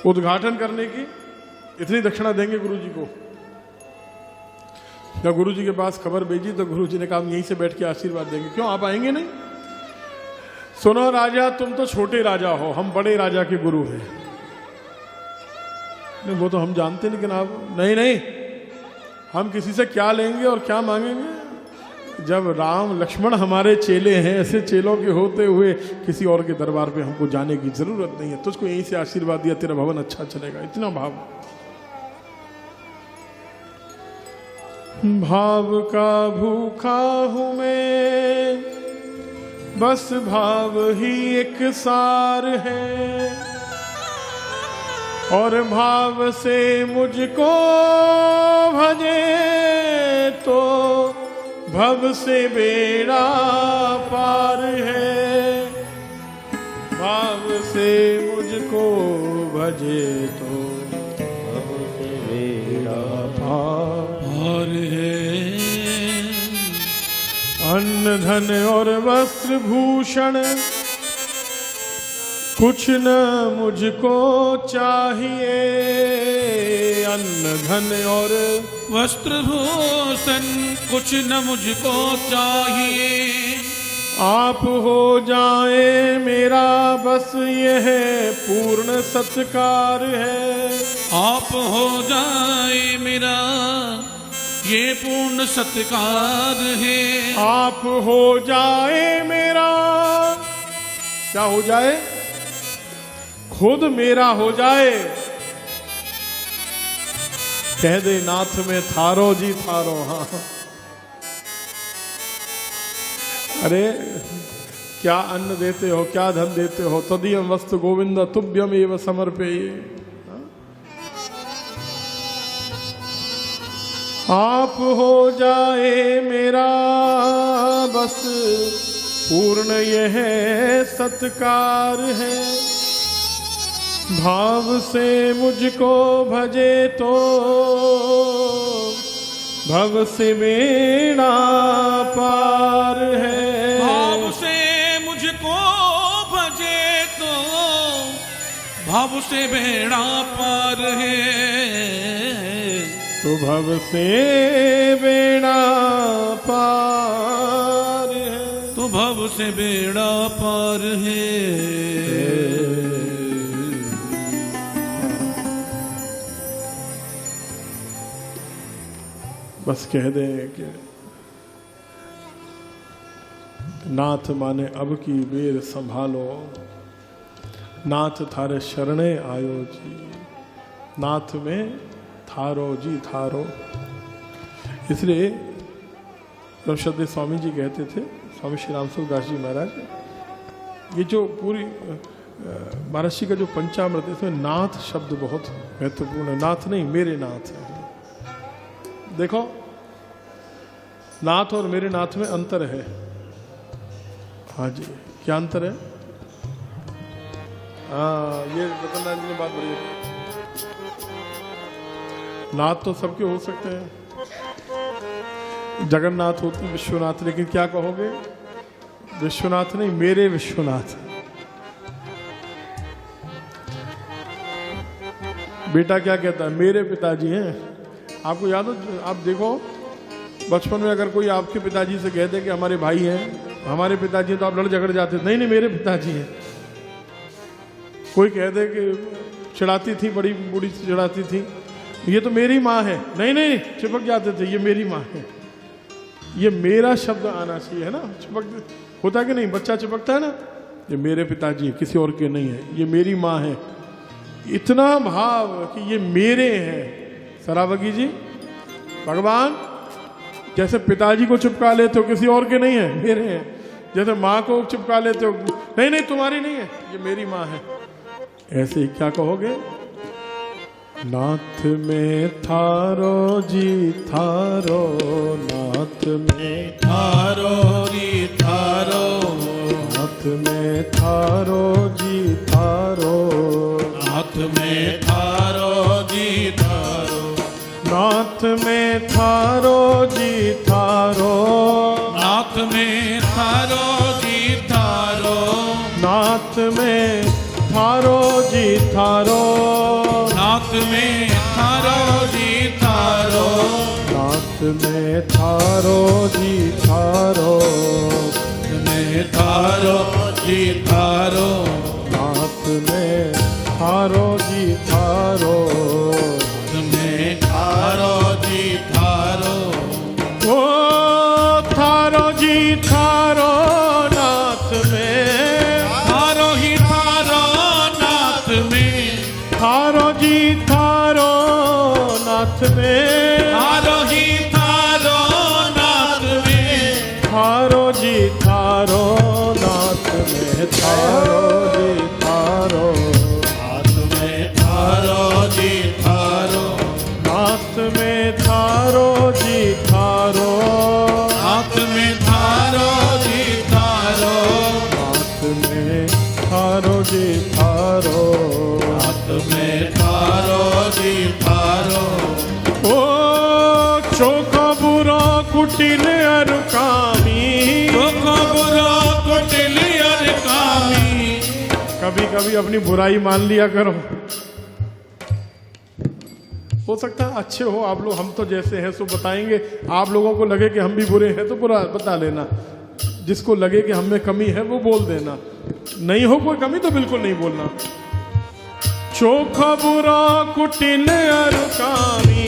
उद्घाटन करने की इतनी दक्षिणा देंगे गुरु जी को। जब गुरु जी के पास खबर भेजी तो गुरु जी ने कहा हम यहीं से बैठ के आशीर्वाद देंगे। क्यों, आप आएंगे नहीं? सुनो राजा, तुम तो छोटे राजा हो, हम बड़े राजा के गुरु हैं। नहीं वो तो हम जानते, लेकिन आप नहीं, हम किसी से क्या लेंगे और क्या मांगेंगे? जब राम लक्ष्मण हमारे चेले हैं, ऐसे चेलों के होते हुए किसी और के दरबार पे हमको जाने की जरूरत नहीं है। तुझको यहीं से आशीर्वाद दिया, तेरा भवन अच्छा चलेगा। इतना भाव का भूखा हूं मैं, बस भाव ही एक सार है, और भाव से मुझको भजे तो भव से बेड़ा पार है। भाव से मुझको भजे तो भव से बेड़ा पार है। अन्न धन और वस्त्र भूषण कुछ न मुझको चाहिए, अन्न धन और वस्त्र भूषण कुछ न मुझको चाहिए। आप हो जाए मेरा बस यह पूर्ण सत्कार है। आप हो जाए मेरा ये पूर्ण सत्कार है। आप हो जाए मेरा, क्या हो जाए? खुद मेरा हो जाए। कह दे नाथ में थारो जी थारो। हाँ, अरे क्या अन्न देते हो, क्या धन देते हो? तदीयम वस्तु गोविंद तुभ्यम एव समर्पये। आप हो जाए मेरा बस पूर्ण यह सत्कार है। भाव से मुझको भजे तो भव से बेड़ा पार है। भाव से मुझको भजे तो भव से बेड़ा पार है। तो भव से बेड़ा पार है। तो भव से बेड़ा पार है। बस कह दे कि नाथ माने अब की बेर संभालो, नाथ थारे शरणे आयो जी। नाथ में थारो जी थारो। इसलिए रविशंकर स्वामी जी कहते थे, स्वामी श्री रामसुखदास जी महाराज, ये जो पूरी महर्षि का जो पंचामृत है इसमें नाथ शब्द बहुत महत्वपूर्ण है। नाथ नहीं, मेरे नाथ है। देखो, नाथ और मेरे नाथ में अंतर है। हाँ जी, क्या अंतर है? हाँ, ये रतनलाल जी ने बात बड़ी है। नाथ तो सबके हो सकते हैं, जगन्नाथ होते, विश्वनाथ, लेकिन क्या कहोगे? विश्वनाथ नहीं, मेरे विश्वनाथ। बेटा क्या कहता है? मेरे पिताजी हैं। आपको याद हो, आप देखो बचपन में अगर कोई आपके पिताजी से कहते कि हमारे भाई हैं, हमारे पिताजी हैं, तो आप लड़ झगड़ जाते। नहीं नहीं, मेरे पिताजी हैं। कोई कहते कि चिढ़ाती थी, बड़ी बूढ़ी से चिढ़ाती थी, ये तो मेरी माँ है। नहीं नहीं, चिपक जाते थे, ये मेरी माँ है। ये मेरा शब्द आना चाहिए, है ना? चिपक होता कि नहीं? बच्चा चिपकता है ना, ये मेरे पिताजी हैं, किसी और के नहीं है, ये मेरी माँ है। इतना भाव कि ये मेरे हैं। सरावगी जी, भगवान जैसे पिताजी को चिपका लेते हो, किसी और के नहीं है, मेरे हैं। जैसे माँ को चिपका लेते हो, नहीं नहीं तुम्हारी नहीं है, ये मेरी माँ है। ऐसे ही क्या कहोगे? नाथ में थारो जी थारो, नाथ में थारो जी थारो, नाथ में थारो जी थारो, नाथ में थारो जी थारो, नाथ में थारो जी थारो, नाथ में थारो जी थारो, नाथ में थारो जी थारो, नाथ में थारो जी थारो, नाथ में थारो जी थारो, में थारो जी थारो, नाथ में थारो जी थारो, में थारो जी थारो, ओ थारो जी थारो, नाथ में थारो ही थारो नाथ में, थारो जी थारो, नाथ में थारो ही थारो नाथ में, थारो जी थारो, नाथ में थारो जी थारो, नाथ में थारो जी थारो, नाथ में थारो जी थारो, नाथ में थारो जी थारो, नाथ में थारो जी थारो, नाथ में थारो जी थारो, ओ चोखो बुरो कुटिल अरुकामी, चोखो बुरो कुटिल अरुकामी। कभी कभी अपनी बुराई मान लिया करो। हो सकता है अच्छे हो आप लोग, हम तो जैसे हैं सो बताएंगे। आप लोगों को लगे कि हम भी बुरे हैं तो बुरा बता लेना, जिसको लगे कि हम में कमी है वो बोल देना, नहीं हो कोई कमी तो बिल्कुल नहीं बोलना। चोखो बुरा कुटिल अरुकामी,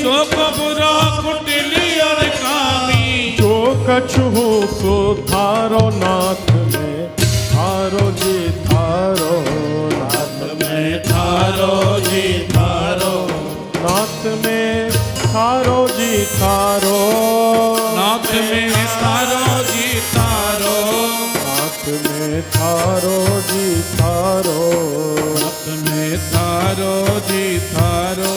चोखो बुरो कुटिल अरुकामी। जो कछु हो सो थारो, नाथ में थारो जी थारो, नाथ में थारो जी थारो, नाथ में थारो जी थारो, नाथ में थारो जी थारो, नाथ में थारो जी थारो, नाथ में थारो जी थारो।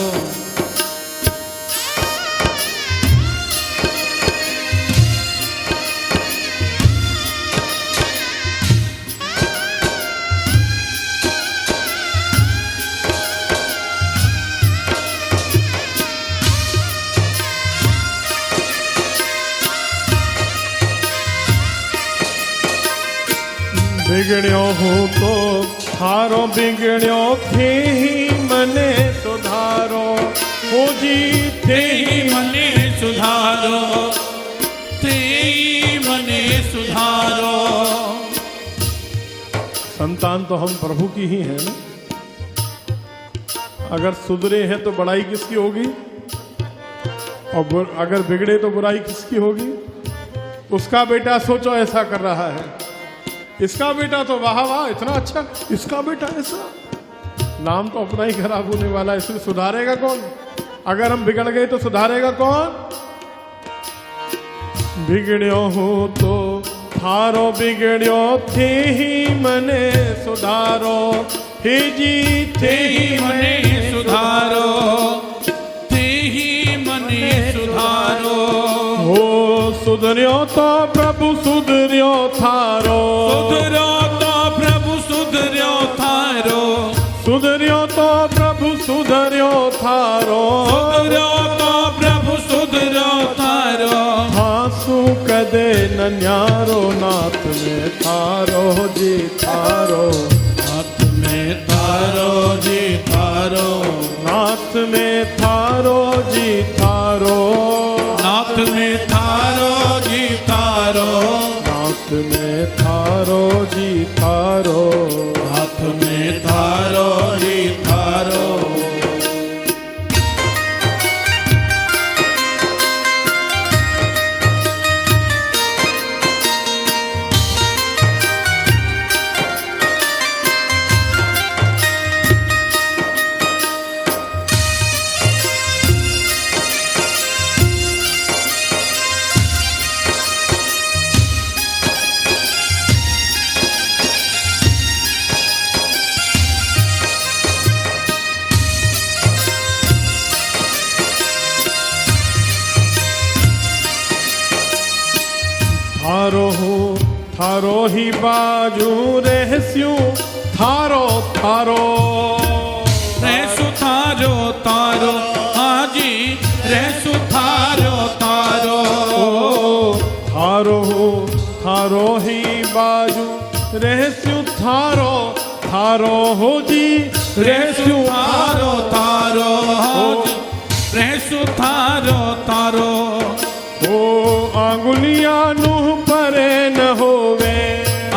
बिगड़्यो हूँ तो थारो, बिगड़्यो थे ही मने सुधारो, हो जी ते ही मने सुधारो, ते ही मने सुधारो। संतान तो हम प्रभु की ही है ना। अगर सुधरे हैं तो बड़ाई किसकी होगी, और अगर बिगड़े तो बुराई किसकी होगी? उसका बेटा सोचो ऐसा कर रहा है, इसका बेटा तो वाह वाह इतना अच्छा, इसका बेटा ऐसा। नाम तो अपना ही खराब होने वाला है, इसलिए सुधारेगा कौन? अगर हम बिगड़ गए तो सुधारेगा कौन? बिगड़ो हूँ तो थारो बिगड़ो थे ही मने सुधारो, हे जी थे ही मने सुधारो, थे ही मने सुधारो। हो सुधर्यो तो प्रभु सुधर्यो थारो, सुधर्यो तो प्रभु सुधर्यो थारो, सुधर्यो तो प्रभु सुधर्यो थारो, सुधर्यो तो प्रभु सुधर्यो थारो। हासु कदे न न्यारो नाथ में थारो जी थारो, नाथ में थारो जी थारो, नाथ में थारो जी थारो, नाथ में थारो जी थारो, नाथ में थारो जी थारो, नाथ में थारो जी थारो। थारो हूँ थारो ही बाजू रहस्यूं थारो थारो, रहसु थारो तारो, हाजी रहसु थारो तारो। थारो हूँ थारो ही बाजू रहस्यूं थारो थारो हो जी रहस्यूं थारो तारो, रहसु थारो तारो। हो आंगुलिया नूह परे न होवे,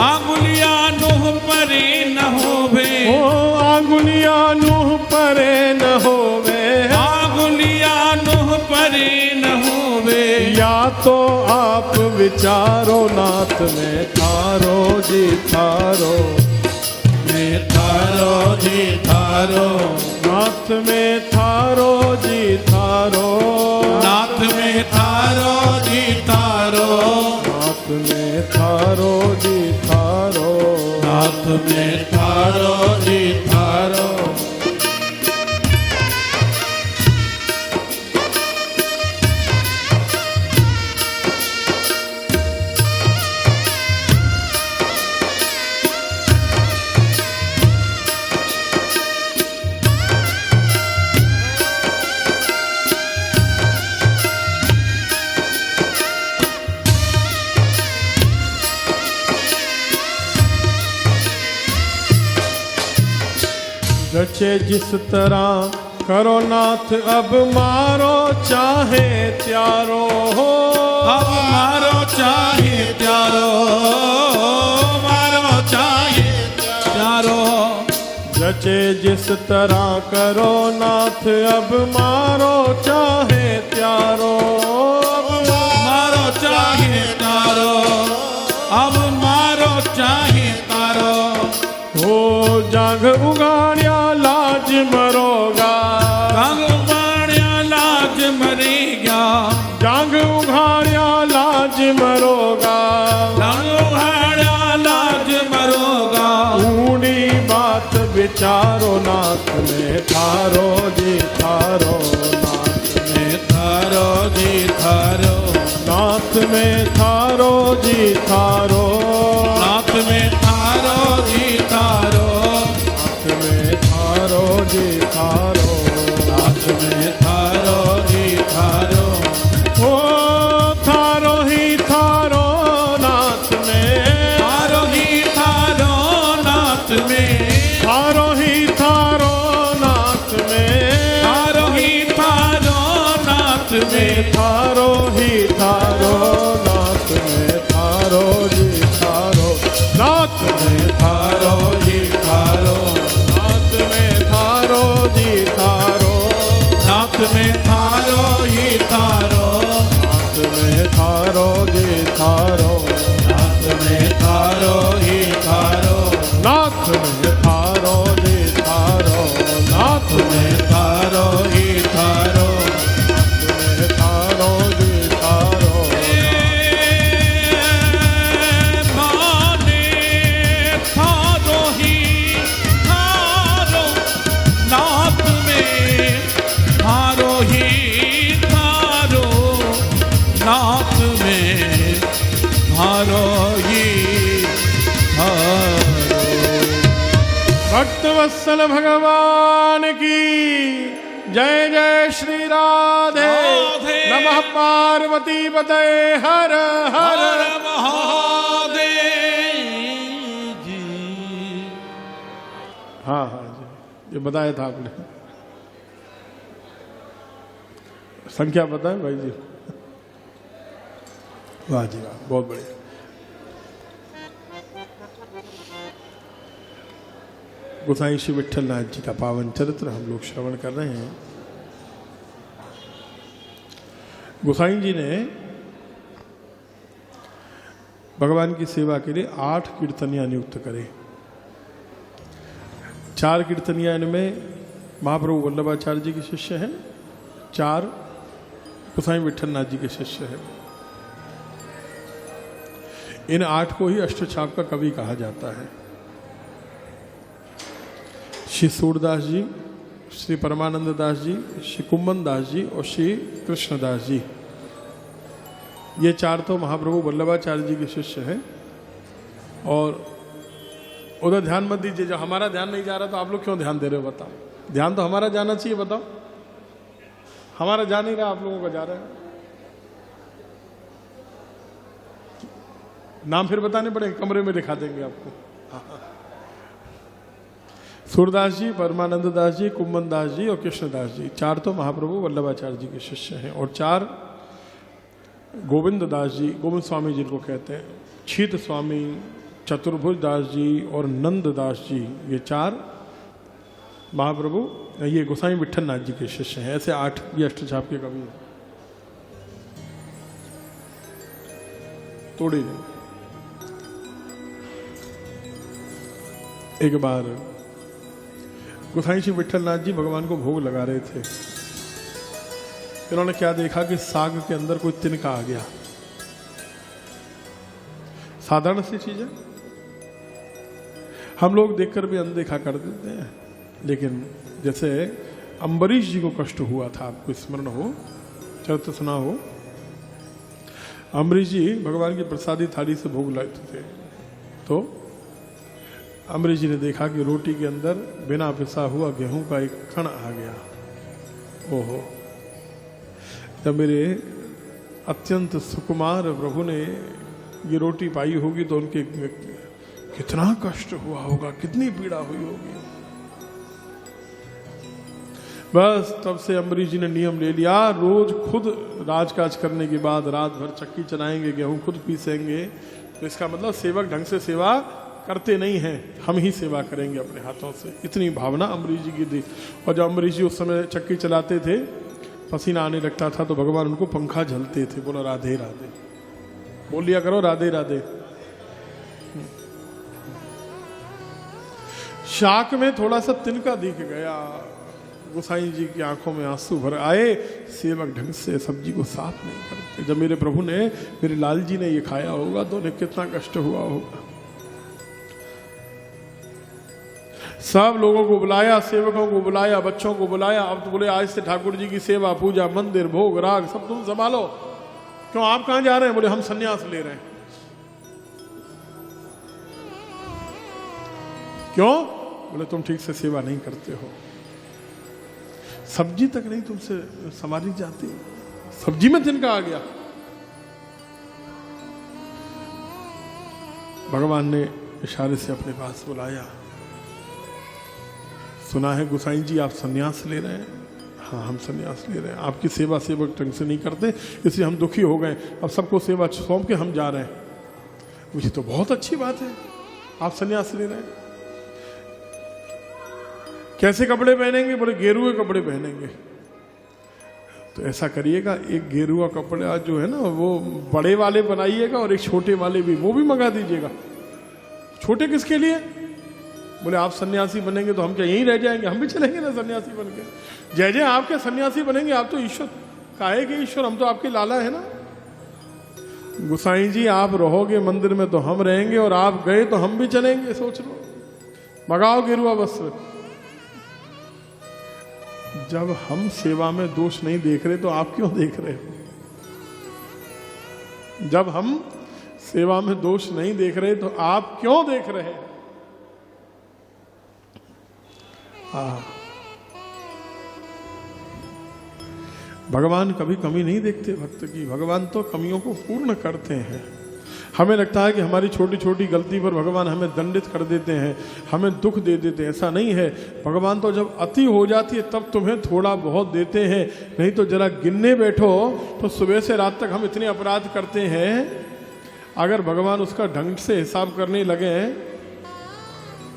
आंगुलिया नूह परे न होवे, हो आंगुलिया नूह परे न होवे, आंगुलिया नूह परे न होवे। या तो आप विचारो नाथ में थारो जी थारो, में थारो जी थारो, नाथ में थारो जी थारो, नाथ में थारो जी तारो, नाथ में थारो जी थारो, नाथ में थारो जी थारो। रचे जिस तरह करो नाथ अब मारो चाहे त्यारो, अब मारो चाहे त्यारो, मारो चाहे त्यारो। रचे जिस तरह करो नाथ अब मारो चाहे त्यारो, मारो चाहे तारो, अब मारो चाहे तारो। हो जाग उगाड़िया लाज मरोगा, जाग उगाड़िया लाज मरेगा, जाग उगाड़िया लाज मरोगा, जाग उगाड़िया लाज मरोगा। ऊनी बात विचारो नाथ में थारो जी थारो, नाथ में थारो जी थारो, नाथ में थारो जी थारो, नाथ में थारो जी तारो, नाथ में थारो जी थारो, नाथ में थारो जी थारो। ओ थारो ही थारो नाथ में, थारो ही थारो नाथ में, थारो ही थारो नाथ में, थारो ही थारो नाथ में। थारो ही थारो नाथ में थारो जी थारो, नाथ में थारो जी थारो, नाथ में थारो जी थारो, नाथ में थारो ही थारो, नाथ में थारो जी थारो, नाथ में थारो ही थारो, नाथ में थारो जी थारो, नाथ में थारो ही थारो। भक्त वत्सल भगवान की जय जय श्री राधे। राधे। नमः पार्वती पतये हर हर हर महादेव जी। हाँ हाँ जी, ये बताया था आपने। संख्या पता है भाई जी? वाह जी वाह, बहुत बढ़िया। गोसाई श्री विट्ठल नाथ जी का पावन चरित्र हम लोग श्रवण कर रहे हैं। गोसाई जी ने भगवान की सेवा के लिए 8 कीर्तनिया नियुक्त करे। 4 कीर्तनिया इनमें महाप्रभु वल्लभाचार्य जी के शिष्य हैं, 4 गोसाई विट्ठल नाथ जी के शिष्य हैं। इन 8 को ही अष्टछाप का कवि कहा जाता है। श्री सूरदास जी, श्री परमानंद दास जी, श्री कुम्मन दास जी और श्री कृष्णदास जी, ये 4 तो महाप्रभु वल्लभाचार्य जी के शिष्य हैं। और उधर ध्यान मत दीजिए, जब हमारा ध्यान नहीं जा रहा तो आप लोग क्यों ध्यान दे रहे हो बताओ? ध्यान तो हमारा जाना चाहिए, बताओ। हमारा जा नहीं रहा, आप लोगों का जा रहा है। नाम फिर बताने पड़ेंगे, कमरे में दिखा देंगे आपको। सूरदास जी, परमानंद दास जी, कुम्मन दास जी और कृष्णदास जी, 4 तो महाप्रभु वल्लभाचार्य जी के शिष्य हैं। और 4 गोविंद दास जी, गोविंद स्वामी जिनको कहते हैं, छीत स्वामी, चतुर्भुज दास जी और नंद दास जी, ये 4 महाप्रभु ये गोसाई विट्ठल नाथ जी के शिष्य हैं। ऐसे 8 ये अष्टछाप के कवि हैं। तोड़ी नहीं। एक बार गोसाई श्री विट्ठल नाथ जी भगवान को भोग लगा रहे थे। इन्होंने क्या देखा कि साग के अंदर कोई तिनका आ गया। साधारण सी चीज है, हम लोग देखकर भी अनदेखा कर देते हैं। लेकिन जैसे अम्बरीश जी को कष्ट हुआ था, आपको स्मरण हो, चरित्र सुना हो। अम्बरीश जी भगवान की प्रसादी थाली से भोग लाते थे, तो अम्बरीश जी ने देखा कि रोटी के अंदर बिना पिसा हुआ गेहूं का एक कण आ गया। ओहो, जब मेरे अत्यंत सुकुमार प्रभु ने ये रोटी पाई होगी तो उनके कितना कष्ट हुआ होगा, कितनी पीड़ा हुई होगी। बस तब से अम्बरीश जी ने नियम ले लिया, रोज खुद राजकाज करने के बाद रात भर चक्की चलाएंगे, गेहूं खुद पीसेंगे। तो इसका मतलब सेवक ढंग से सेवा करते नहीं हैं, हम ही सेवा करेंगे अपने हाथों से। इतनी भावना अम्बरीश जी की थी। और जब अम्बरीश जी उस समय चक्की चलाते थे, पसीना आने लगता था, तो भगवान उनको पंखा झलते थे। बोलो राधे राधे, बोल लिया करो राधे राधे। शाक में थोड़ा सा तिनका दिख गया, गोसाई जी की आंखों में आंसू भर आए। सेवक ढंग से सब्जी को साफ नहीं करते। जब मेरे प्रभु ने, मेरे लाल जी ने ये खाया होगा तो उन्हें कितना कष्ट हुआ होगा। सब लोगों को बुलाया, सेवकों को बुलाया, बच्चों को बुलाया। अब तो बोले आज से ठाकुर जी की सेवा, पूजा, मंदिर, भोग, राग सब तुम संभालो। क्यों, आप कहां जा रहे हैं? बोले हम संन्यास ले रहे हैं। क्यों? बोले तुम ठीक से सेवा नहीं करते हो, सब्जी तक नहीं तुमसे संभाली जाती, सब्जी में तिनका आ गया। भगवान ने इशारे से अपने पास बुलाया। सुना है गोसाई जी आप सन्यास ले रहे हैं? हाँ, हम सन्यास ले रहे हैं। आपकी सेवा सेवक ढंग से नहीं करते, इसलिए हम दुखी हो गए। अब सबको सेवा सौंप के हम जा रहे हैं। मुझे तो बहुत अच्छी बात है, आप सन्यास ले रहे हैं। कैसे कपड़े पहनेंगे? बोले गेरुए कपड़े पहनेंगे। तो ऐसा करिएगा, एक गेरुआ कपड़ा जो है ना वो बड़े वाले बनाइएगा और एक छोटे वाले भी, वो भी मंगा दीजिएगा। छोटे किसके लिए? बोले आप सन्यासी बनेंगे तो हम क्या यहीं रह जाएंगे? हम भी चलेंगे ना सन्यासी बन के। जय जय आपके सन्यासी बनेंगे, आप तो ईश्वर, काहे के ईश्वर, हम तो आपके लाला है ना। गोसाई जी आप रहोगे मंदिर में तो हम रहेंगे, और आप गए तो हम भी चलेंगे। सोच लो, मंगाओ गेरुआ वस्त्र। जब हम सेवा में दोष नहीं देख रहे तो आप क्यों देख रहे हो? जब हम सेवा में दोष नहीं देख रहे तो आप क्यों देख रहे हैं? भगवान कभी कमी नहीं देखते भक्त की, भगवान तो कमियों को पूर्ण करते हैं। हमें लगता है कि हमारी छोटी छोटी गलती पर भगवान हमें दंडित कर देते हैं, हमें दुख दे देते हैं। ऐसा नहीं है। भगवान तो जब अति हो जाती है तब तुम्हें थोड़ा बहुत देते हैं, नहीं तो जरा गिनने बैठो तो सुबह से रात तक हम इतने अपराध करते हैं। अगर भगवान उसका ढंग से हिसाब करने लगे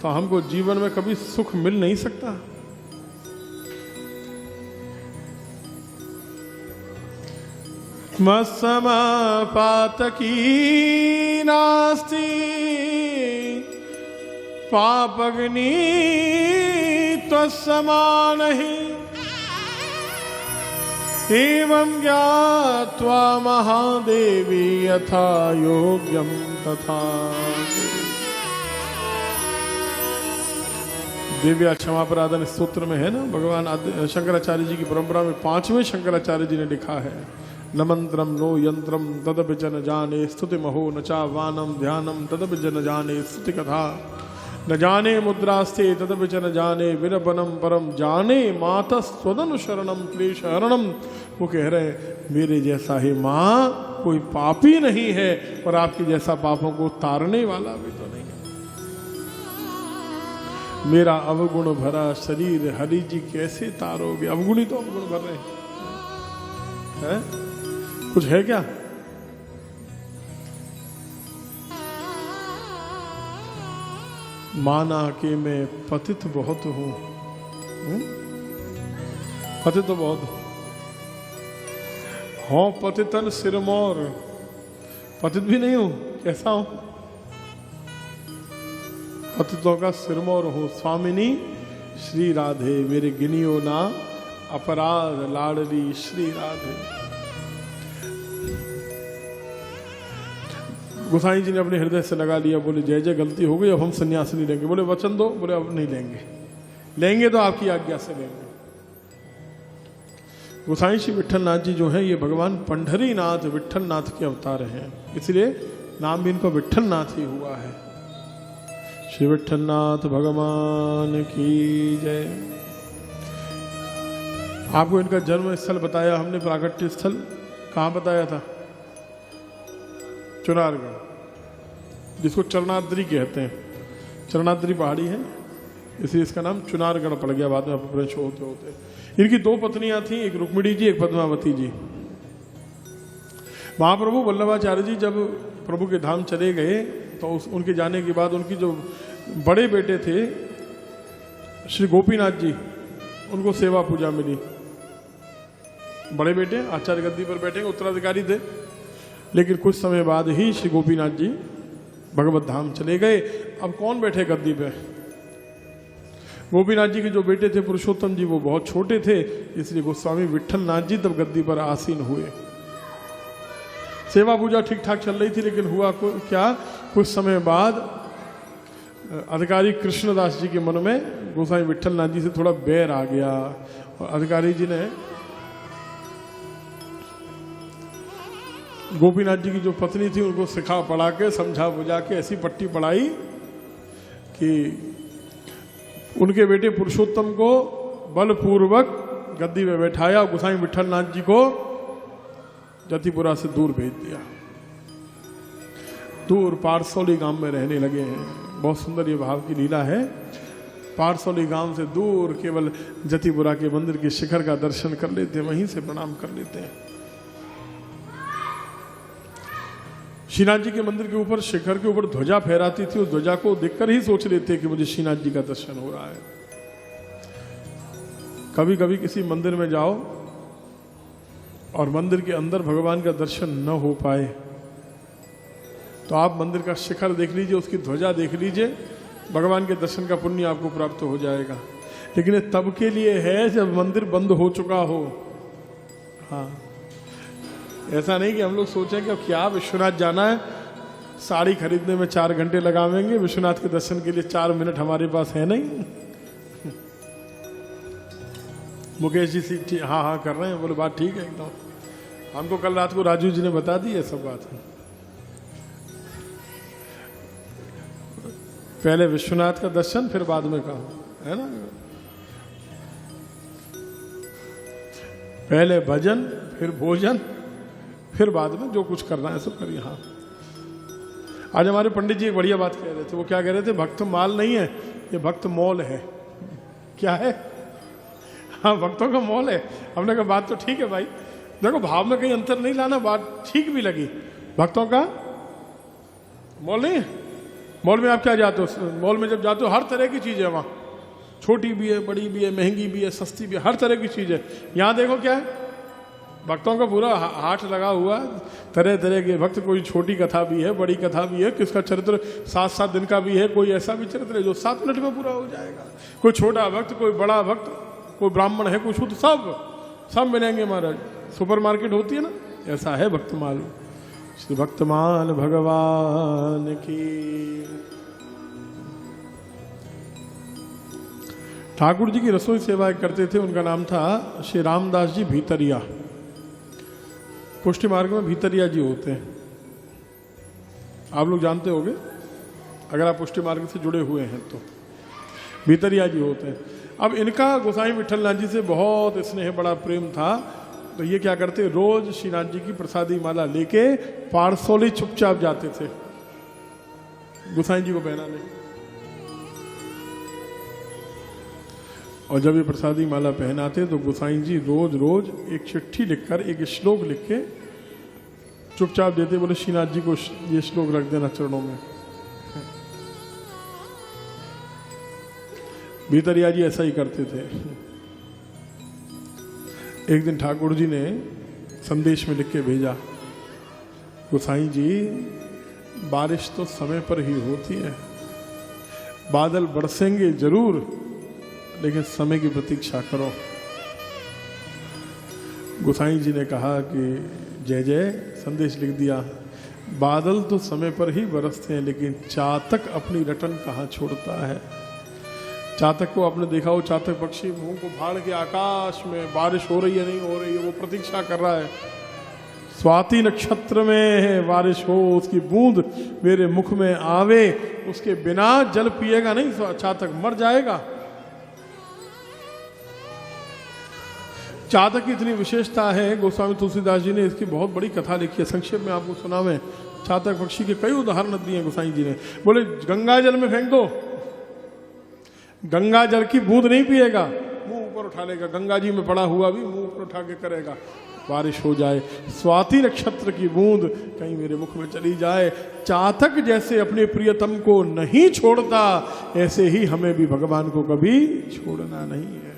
तो हमको जीवन में कभी सुख मिल नहीं सकता। मत्समापातकी नास्ति पापग्नि त्वत्समानहि एवं ज्ञात्वा महादेवी यथा योग्यं तथा। दिव्या क्षमापराधन स्तोत्र में है ना, भगवान शंकराचार्य जी की परंपरा में 5वें शंकराचार्य जी ने लिखा है, न मंत्रम नो यंत्रम तदपि जन जाने स्तुति महो न चावानम ध्यानम तदपि जन जाने स्तुति कथा न जाने मुद्रास्ते तदपि जन जाने विरपनम परम जाने माता स्वदन शरणम क्लेश हरणम। वो कह रहे हैं मेरे जैसा ही माँ कोई पापी नहीं है और आपके जैसा पापों को तारने वाला भी तो नहीं है। मेरा अवगुण भरा शरीर हरि जी कैसे तारोगे? अवगुणी तो अवगुण भर रहे हैं, कुछ है क्या? माना कि मैं पतित बहुत हूं, पतित तो बहुत हूं, पतितन सिरमौर, पतित भी नहीं हूं, कैसा हूं? पतितों का सिरमौर हूं। स्वामिनी श्री राधे मेरे गिनियो ना अपराध लाडली श्री राधे। गोसाई जी ने अपने हृदय से लगा लिया, बोले जय जय गलती हो गई, अब हम सन्यास नहीं लेंगे। बोले वचन दो, बोले अब नहीं लेंगे, लेंगे तो आपकी आज्ञा से लेंगे। गोसाई श्री विट्ठल नाथ जी जो हैं ये भगवान पंढरी नाथ विट्ठल नाथ के अवतार हैं, इसलिए नाम भी इनका विट्ठल नाथ ही हुआ है। श्री विट्ठल नाथ भगवान की जय। आपको इनका जन्म स्थल बताया हमने, प्राकट्य स्थल कहाँ बताया था? चुनारगढ़, जिसको चरणाद्री कहते हैं। चरणाद्री पहाड़ी है इसलिए इसका नाम चुनारगढ़ पड़ गया बाद में अपभ्रंश होते होते। इनकी 2 पत्नियां थीं, एक रुक्मिणी जी, एक पद्मावती जी। महाप्रभु वल्लभाचार्य जी जब प्रभु के धाम चले गए तो उनके जाने के बाद उनकी जो बड़े बेटे थे श्री गोपीनाथ जी, उनको सेवा पूजा मिली। बड़े बेटे आचार्य गद्दी पर बैठे उत्तराधिकारी थे, लेकिन कुछ समय बाद ही श्री गोपीनाथ जी भगवत धाम चले गए। अब कौन बैठे गद्दी पे? गोपीनाथ जी के जो बेटे थे पुरुषोत्तम जी वो बहुत छोटे थे, इसलिए गोस्वामी विट्ठल नाथ जी तब गद्दी पर आसीन हुए। सेवा पूजा ठीक ठाक चल रही थी, लेकिन हुआ क्या, कुछ समय बाद अधिकारी कृष्णदास जी के मन में गोसाई विट्ठल नाथ जी से थोड़ा बैर आ गया और अधिकारी जी ने गोपीनाथ जी की जो पत्नी थी उनको सिखा पढ़ा के समझा बुझा के ऐसी पट्टी पढ़ाई कि उनके बेटे पुरुषोत्तम को बलपूर्वक गद्दी में बैठाया, गोसाई विट्ठल नाथ जी को जतिपुरा से दूर भेज दिया। दूर पारसौली गांव में रहने लगे हैं। बहुत सुंदर ये भाव की लीला है। पारसौली गांव से दूर केवल जतिपुरा के मंदिर के शिखर का दर्शन कर लेते हैं, वहीं से प्रणाम कर लेते हैं। श्रीनाथ जी के मंदिर के ऊपर शिखर के ऊपर ध्वजा फहराती थी, उस ध्वजा को देखकर ही सोच लेते कि मुझे श्रीनाथ जी का दर्शन हो रहा है। कभी कभी किसी मंदिर में जाओ और मंदिर के अंदर भगवान का दर्शन न हो पाए तो आप मंदिर का शिखर देख लीजिए, उसकी ध्वजा देख लीजिए, भगवान के दर्शन का पुण्य आपको प्राप्त हो जाएगा। लेकिन ये तब के लिए है जब मंदिर बंद हो चुका हो। हाँ, ऐसा नहीं कि हम लोग सोचें कि अब क्या विश्वनाथ जाना है, साड़ी खरीदने में 4 घंटे लगावेंगे, विश्वनाथ के दर्शन के लिए 4 मिनट हमारे पास है नहीं। मुकेश जी हाँ हाँ कर रहे हैं, बोले बात ठीक है एकदम। हमको कल रात को राजू जी ने बता दी है सब बात। पहले विश्वनाथ का दर्शन फिर बाद में कहा, है ना। पहले भजन फिर भोजन फिर बाद में जो कुछ करना है सो करिए। हाँ, आज हमारे पंडित जी एक बढ़िया बात कह रहे थे। वो क्या कह रहे थे? भक्त माल नहीं है, ये भक्त मॉल है। क्या है? हाँ, भक्तों का मॉल है। हमने कहा बात तो ठीक है भाई, देखो भाव में कहीं अंतर नहीं लाना, बात ठीक भी लगी। भक्तों का मॉल नहीं है। मॉल में आप क्या जाते हो? मॉल में जब जाते हो हर तरह की चीज़ है वहाँ, छोटी भी है, बड़ी भी है, महंगी भी है, सस्ती भी है, हर तरह की चीज़ है। यहाँ देखो क्या है, भक्तों का पूरा हाट लगा हुआ, तरह तरह के भक्त। कोई छोटी कथा भी है, बड़ी कथा भी है, किसका चरित्र 7-7 दिन का भी है, कोई ऐसा भी चरित्र है जो 7 मिनट में पूरा हो जाएगा। कोई छोटा भक्त, कोई बड़ा भक्त, कोई ब्राह्मण है, कोई शुद्ध, सब मिलेंगे महाराज। सुपर मार्केट होती है ना, ऐसा है भक्तमाल। श्री भक्तमाल भगवान की। ठाकुर जी की रसोई सेवा करते थे, उनका नाम था श्री रामदास जी भीतरिया। पुष्टि मार्ग में भीतरिया जी होते हैं, आप लोग जानते होंगे अगर आप पुष्टि मार्ग से जुड़े हुए हैं तो। भीतरिया जी होते हैं। अब इनका गोसाई विठलनाथ जी से बहुत स्नेह, बड़ा प्रेम था। तो ये क्या करते, रोज श्रीनाथ जी की प्रसादी माला लेके पारसोली चुपचाप जाते थे गोसाई जी को पहनाने। और जब ये प्रसादी माला पहनाते तो गोसाई जी रोज रोज एक चिट्ठी लिखकर, एक श्लोक लिख के चुपचाप देते। बोले श्रीनाथ जी को ये श्लोक रख देना चरणों में। भीतरिया जी ऐसा ही करते थे। एक दिन ठाकुर जी ने संदेश में लिख के भेजा, गोसाई जी बारिश तो समय पर ही होती है, बादल बरसेंगे जरूर, लेकिन समय की प्रतीक्षा करो। गोसाई जी ने कहा कि जय जय, संदेश लिख दिया, बादल तो समय पर ही बरसते हैं, लेकिन चातक अपनी रटन कहाँ छोड़ता है। चातक को आपने देखा हो, चातक पक्षी मुंह को फाड़ के आकाश में बारिश हो रही है नहीं हो रही है वो प्रतीक्षा कर रहा है। स्वाति नक्षत्र में बारिश हो, उसकी बूंद मेरे मुख में आवे, उसके बिना जल पिएगा नहीं तो चातक मर जाएगा। चातक की इतनी विशेषता है, गोस्वामी तुलसीदास जी ने इसकी बहुत बड़ी कथा लिखी है। संक्षेप में आपको सुनावें, चातक पक्षी के कई उदाहरण दिए हैं गोसाई जी ने। बोले गंगा जल में फेंक दो, गंगा जल की बूंद नहीं पिएगा, मुंह ऊपर उठा लेगा। गंगा जी में पड़ा हुआ भी मुंह ऊपर उठा के करेगा, बारिश हो जाए। स्वाति नक्षत्र की बूंद कहीं मेरे मुख में चली जाए। चातक जैसे अपने प्रियतम को नहीं छोड़ता, ऐसे ही हमें भी भगवान को कभी छोड़ना नहीं है।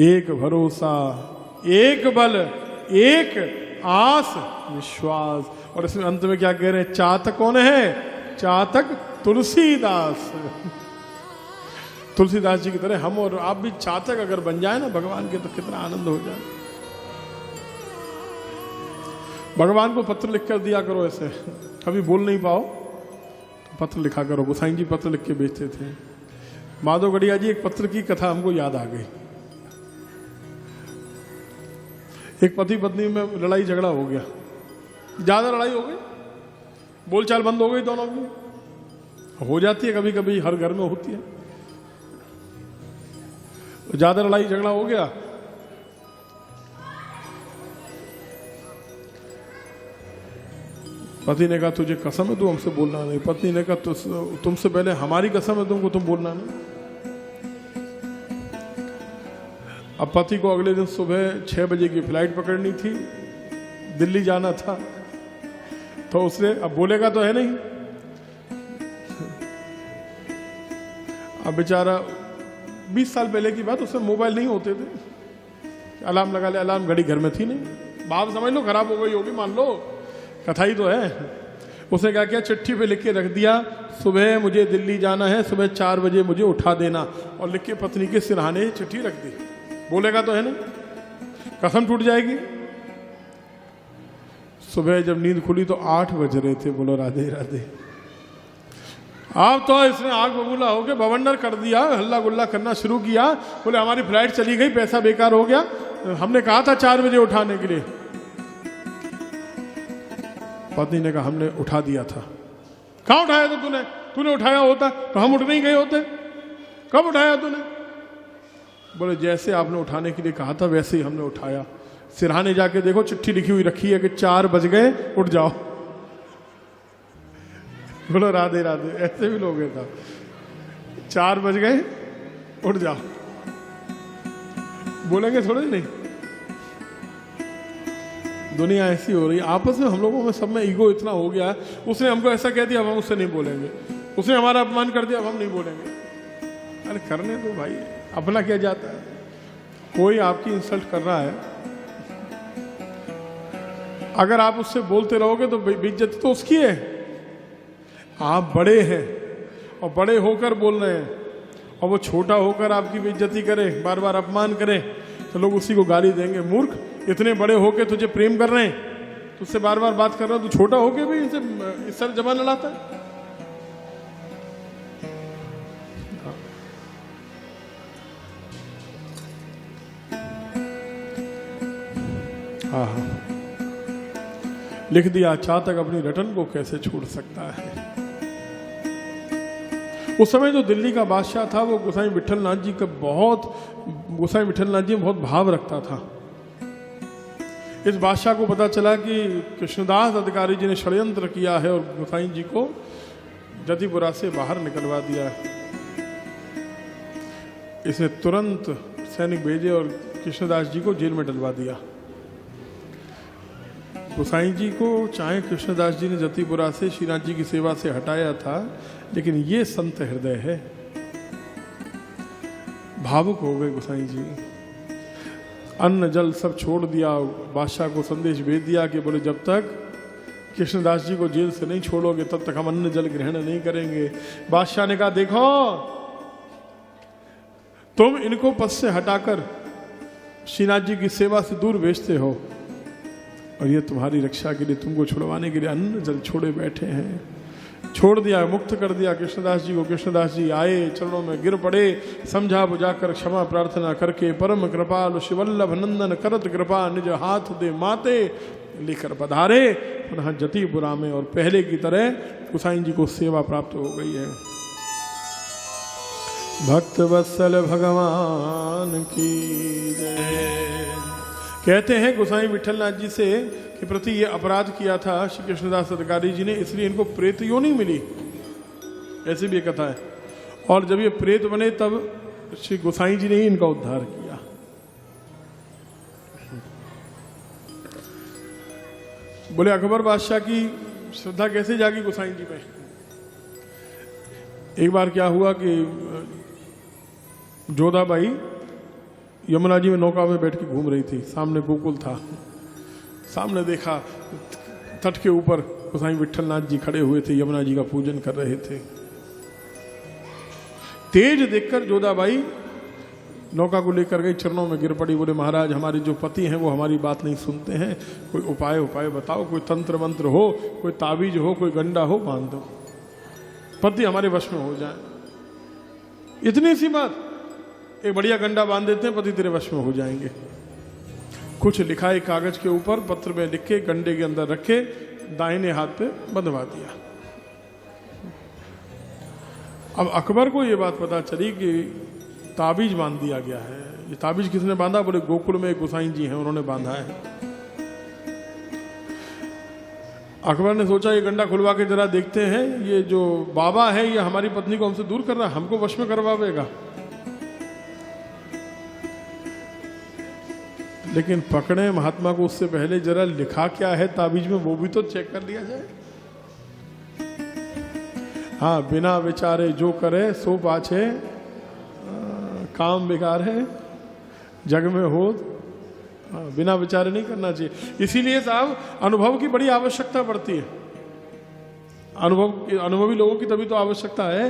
एक भरोसा, एक बल, एक आस, विश्वास। और इसमें अंत में क्या कह रहे हैं? चातक कौन है? चातक तुलसीदास। तुलसीदास जी की तरह हम और आप भी चातक अगर बन जाए ना भगवान के, तो कितना आनंद हो जाए। भगवान को पत्र लिख कर दिया करो, ऐसे कभी बोल नहीं पाओ तो पत्र लिखा करो। गोसाई जी पत्र लिख के भेजते थे। माधव गढ़िया जी, एक पत्र की कथा हमको याद आ गई। एक पति पत्नी में लड़ाई झगड़ा हो गया, ज्यादा लड़ाई हो गई, बोलचाल बंद हो गई दोनों की। हो जाती है कभी कभी, हर घर में होती है। ज्यादा लड़ाई झगड़ा हो गया, पति ने कहा तुझे कसम है तू हमसे बोलना नहीं। पत्नी ने कहा तुमसे पहले हमारी कसम है तुमको, तुम बोलना नहीं। अब पति को अगले दिन सुबह 6 बजे की फ्लाइट पकड़नी थी, दिल्ली जाना था। तो उसने, अब बोलेगा तो है नहीं, अब बेचारा 20 साल पहले की बात, उसमें मोबाइल नहीं होते थे, अलार्म लगा ले, अलार्म घड़ी घर में थी नहीं। बात समझ लो खराब हो गई होगी, मान लो, कथा ही तो है। उसने क्या किया, चिट्ठी पे लिख के रख दिया, सुबह मुझे दिल्ली जाना है, सुबह 4 बजे मुझे उठा देना। और लिख के पत्नी के सिरहाने चिट्ठी रख दी। बोलेगा तो है नहीं, कसम टूट जाएगी। सुबह जब नींद खुली तो 8 बज रहे थे। बोलो राधे राधे। अब तो इसने आग बबूला होकर बवंडर कर दिया, हल्ला गुल्ला करना शुरू किया। बोले हमारी फ्लाइट चली गई, पैसा बेकार हो गया, हमने कहा था 4 बजे उठाने के लिए। पत्नी ने कहा हमने उठा दिया था, कहाँ उठाया था तूने? तूने उठाया होता तो हम उठ नहीं गए होते। कब उठाया तूने? बोले जैसे आपने उठाने के लिए कहा था वैसे ही हमने उठाया। सिरहाने जाके देखो, चिट्ठी लिखी हुई रखी है कि 4 बज गए, उठ जाओ। बोलो राधे राधे। ऐसे भी लोग हैं, 4 बज गए, उठ जाओ। बोलेंगे थोड़े नहीं। दुनिया ऐसी हो रही है, आपस में हम लोगों में सब में ईगो इतना हो गया। उसने हमको ऐसा कह दिया, अब हम उससे नहीं बोलेंगे। उसने हमारा अपमान कर दिया, अब हम नहीं बोलेंगे। अरे करने दो भाई, अपना क्या जाता है। कोई आपकी इंसल्ट कर रहा है, अगर आप उससे बोलते रहोगे तो बेइज्जती तो उसकी है। आप बड़े हैं और बड़े होकर बोल रहे हैं, और वो छोटा होकर आपकी बेइज्जती करे, बार बार अपमान करे, तो लोग उसी को गाली देंगे। मूर्ख, इतने बड़े होके तुझे प्रेम कर रहे हैं, तुझसे बार बार बात कर रहा है, तू छोटा होके भी इनसे इस तरह जबान लड़ाता है। हाँ हाँ, लिख दिया, चातक अपनी रटन को कैसे छोड़ सकता है। उस समय जो दिल्ली का बादशाह था वो गोसाई विठलनाथ जी का गोसाई विठलनाथ जी में बहुत भाव रखता था। इस बादशाह को पता चला कि कृष्णदास अधिकारी जी ने षड्यंत्र किया है और गोसाई जी को जतिपुरा से बाहर निकलवा दिया। इसने तुरंत सैनिक भेजे और कृष्णदास जी को जेल में डलवा दिया। गोसाई जी को चाहे कृष्णदास जी ने जतिपुरा से श्रीनाथ जी की सेवा से हटाया था, लेकिन ये संत हृदय है। भावुक हो गए गोसाई जी, अन्न जल सब छोड़ दिया। बादशाह को संदेश भेज दिया कि बोले जब तक कृष्णदास जी को जेल से नहीं छोड़ोगे तब तक हम अन्न जल ग्रहण नहीं करेंगे। बादशाह ने कहा देखो, तुम इनको पद से हटाकर श्रीनाथ जी की सेवा से दूर भेजते हो, और ये तुम्हारी रक्षा के लिए, तुमको छुड़वाने के लिए अन्न जल छोड़े बैठे हैं। छोड़ दिया, मुक्त कर दिया कृष्णदास जी को। कृष्णदास जी आए, चरणों में गिर पड़े, समझा बुझाकर क्षमा प्रार्थना करके परम कृपाल शिवल्लभ नंदन करत कृपा निज हाथ दे माते लेकर पधारे पुनः जतिपुरा में, और पहले की तरह गोसाई जी को सेवा प्राप्त हो गई है। भक्त वत्सल भगवान की जय। कहते हैं गोसाई विठलनाथ जी से के प्रति ये अपराध किया था श्री कृष्णदास अधिकारी जी ने, इसलिए इनको प्रेत योनि मिली, ऐसी भी कथा है। और जब ये प्रेत बने तब श्री गोसाई जी ने ही इनका उद्धार किया। बोले अकबर बादशाह की श्रद्धा कैसे जागी गोसाई जी में। एक बार क्या हुआ कि जोधाबाई यमुना जी में नौका में बैठ के घूम रही थी, सामने गोकुल था। सामने देखा तट के ऊपर गोसाई विठलनाथ जी खड़े हुए थे, यमुना जी का पूजन कर रहे थे। तेज देखकर जोधाबाई नौका को लेकर गई, चरणों में गिर पड़ी। बोले महाराज, हमारे जो पति हैं वो हमारी बात नहीं सुनते हैं, कोई उपाय बताओ, कोई तंत्र मंत्र हो, कोई ताबीज हो, कोई गंडा हो, बांध दो, पति हमारे वश में हो जाए। इतनी सी बात, एक बढ़िया गंडा बांध देते हैं, पति तेरे वश में हो जाएंगे। कुछ लिखा है कागज के ऊपर, पत्र में लिख के गंडे के अंदर रखे, दाहिने हाथ पे बंधवा दिया। अब अकबर को ये बात पता चली कि ताबीज बांध दिया गया है। ये ताबीज किसने बांधा? बोले गोकुल में गोसाई जी हैं, उन्होंने बांधा है। अकबर ने सोचा ये गंडा खुलवा के जरा देखते हैं, ये जो बाबा है ये हमारी पत्नी को हमसे दूर कर रहा है, हमको वश में करवावेगा। लेकिन पकड़े महात्मा को उससे पहले जरा लिखा क्या है ताबीज में वो भी तो चेक कर लिया जाए। हाँ, बिना विचारे जो करे सो पाछे काम बेकार है, जग में हो। बिना विचारे नहीं करना चाहिए। इसीलिए साहब अनुभव की बड़ी आवश्यकता पड़ती है। अनुभवी लोगों की तभी तो आवश्यकता है।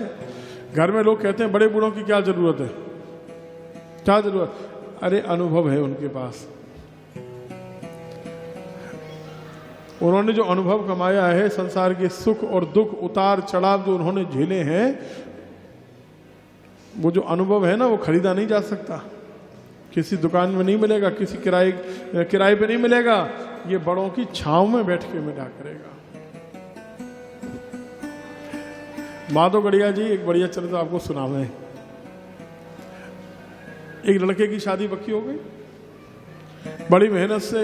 घर में लोग कहते हैं बड़े बूढ़ों की क्या जरूरत है, क्या जरूरत? अरे अनुभव है उनके पास, उन्होंने जो अनुभव कमाया है, संसार के सुख और दुख उतार चढ़ाव जो उन्होंने झेले हैं, वो जो अनुभव है ना, वो खरीदा नहीं जा सकता, किसी दुकान में नहीं मिलेगा, किसी किराए पे नहीं मिलेगा। ये बड़ों की छांव में बैठ के मिला करेगा। माधव गढ़िया जी एक बढ़िया चरित्र आपको सुनावे। एक लड़के की शादी पक्की हो गई, बड़ी मेहनत से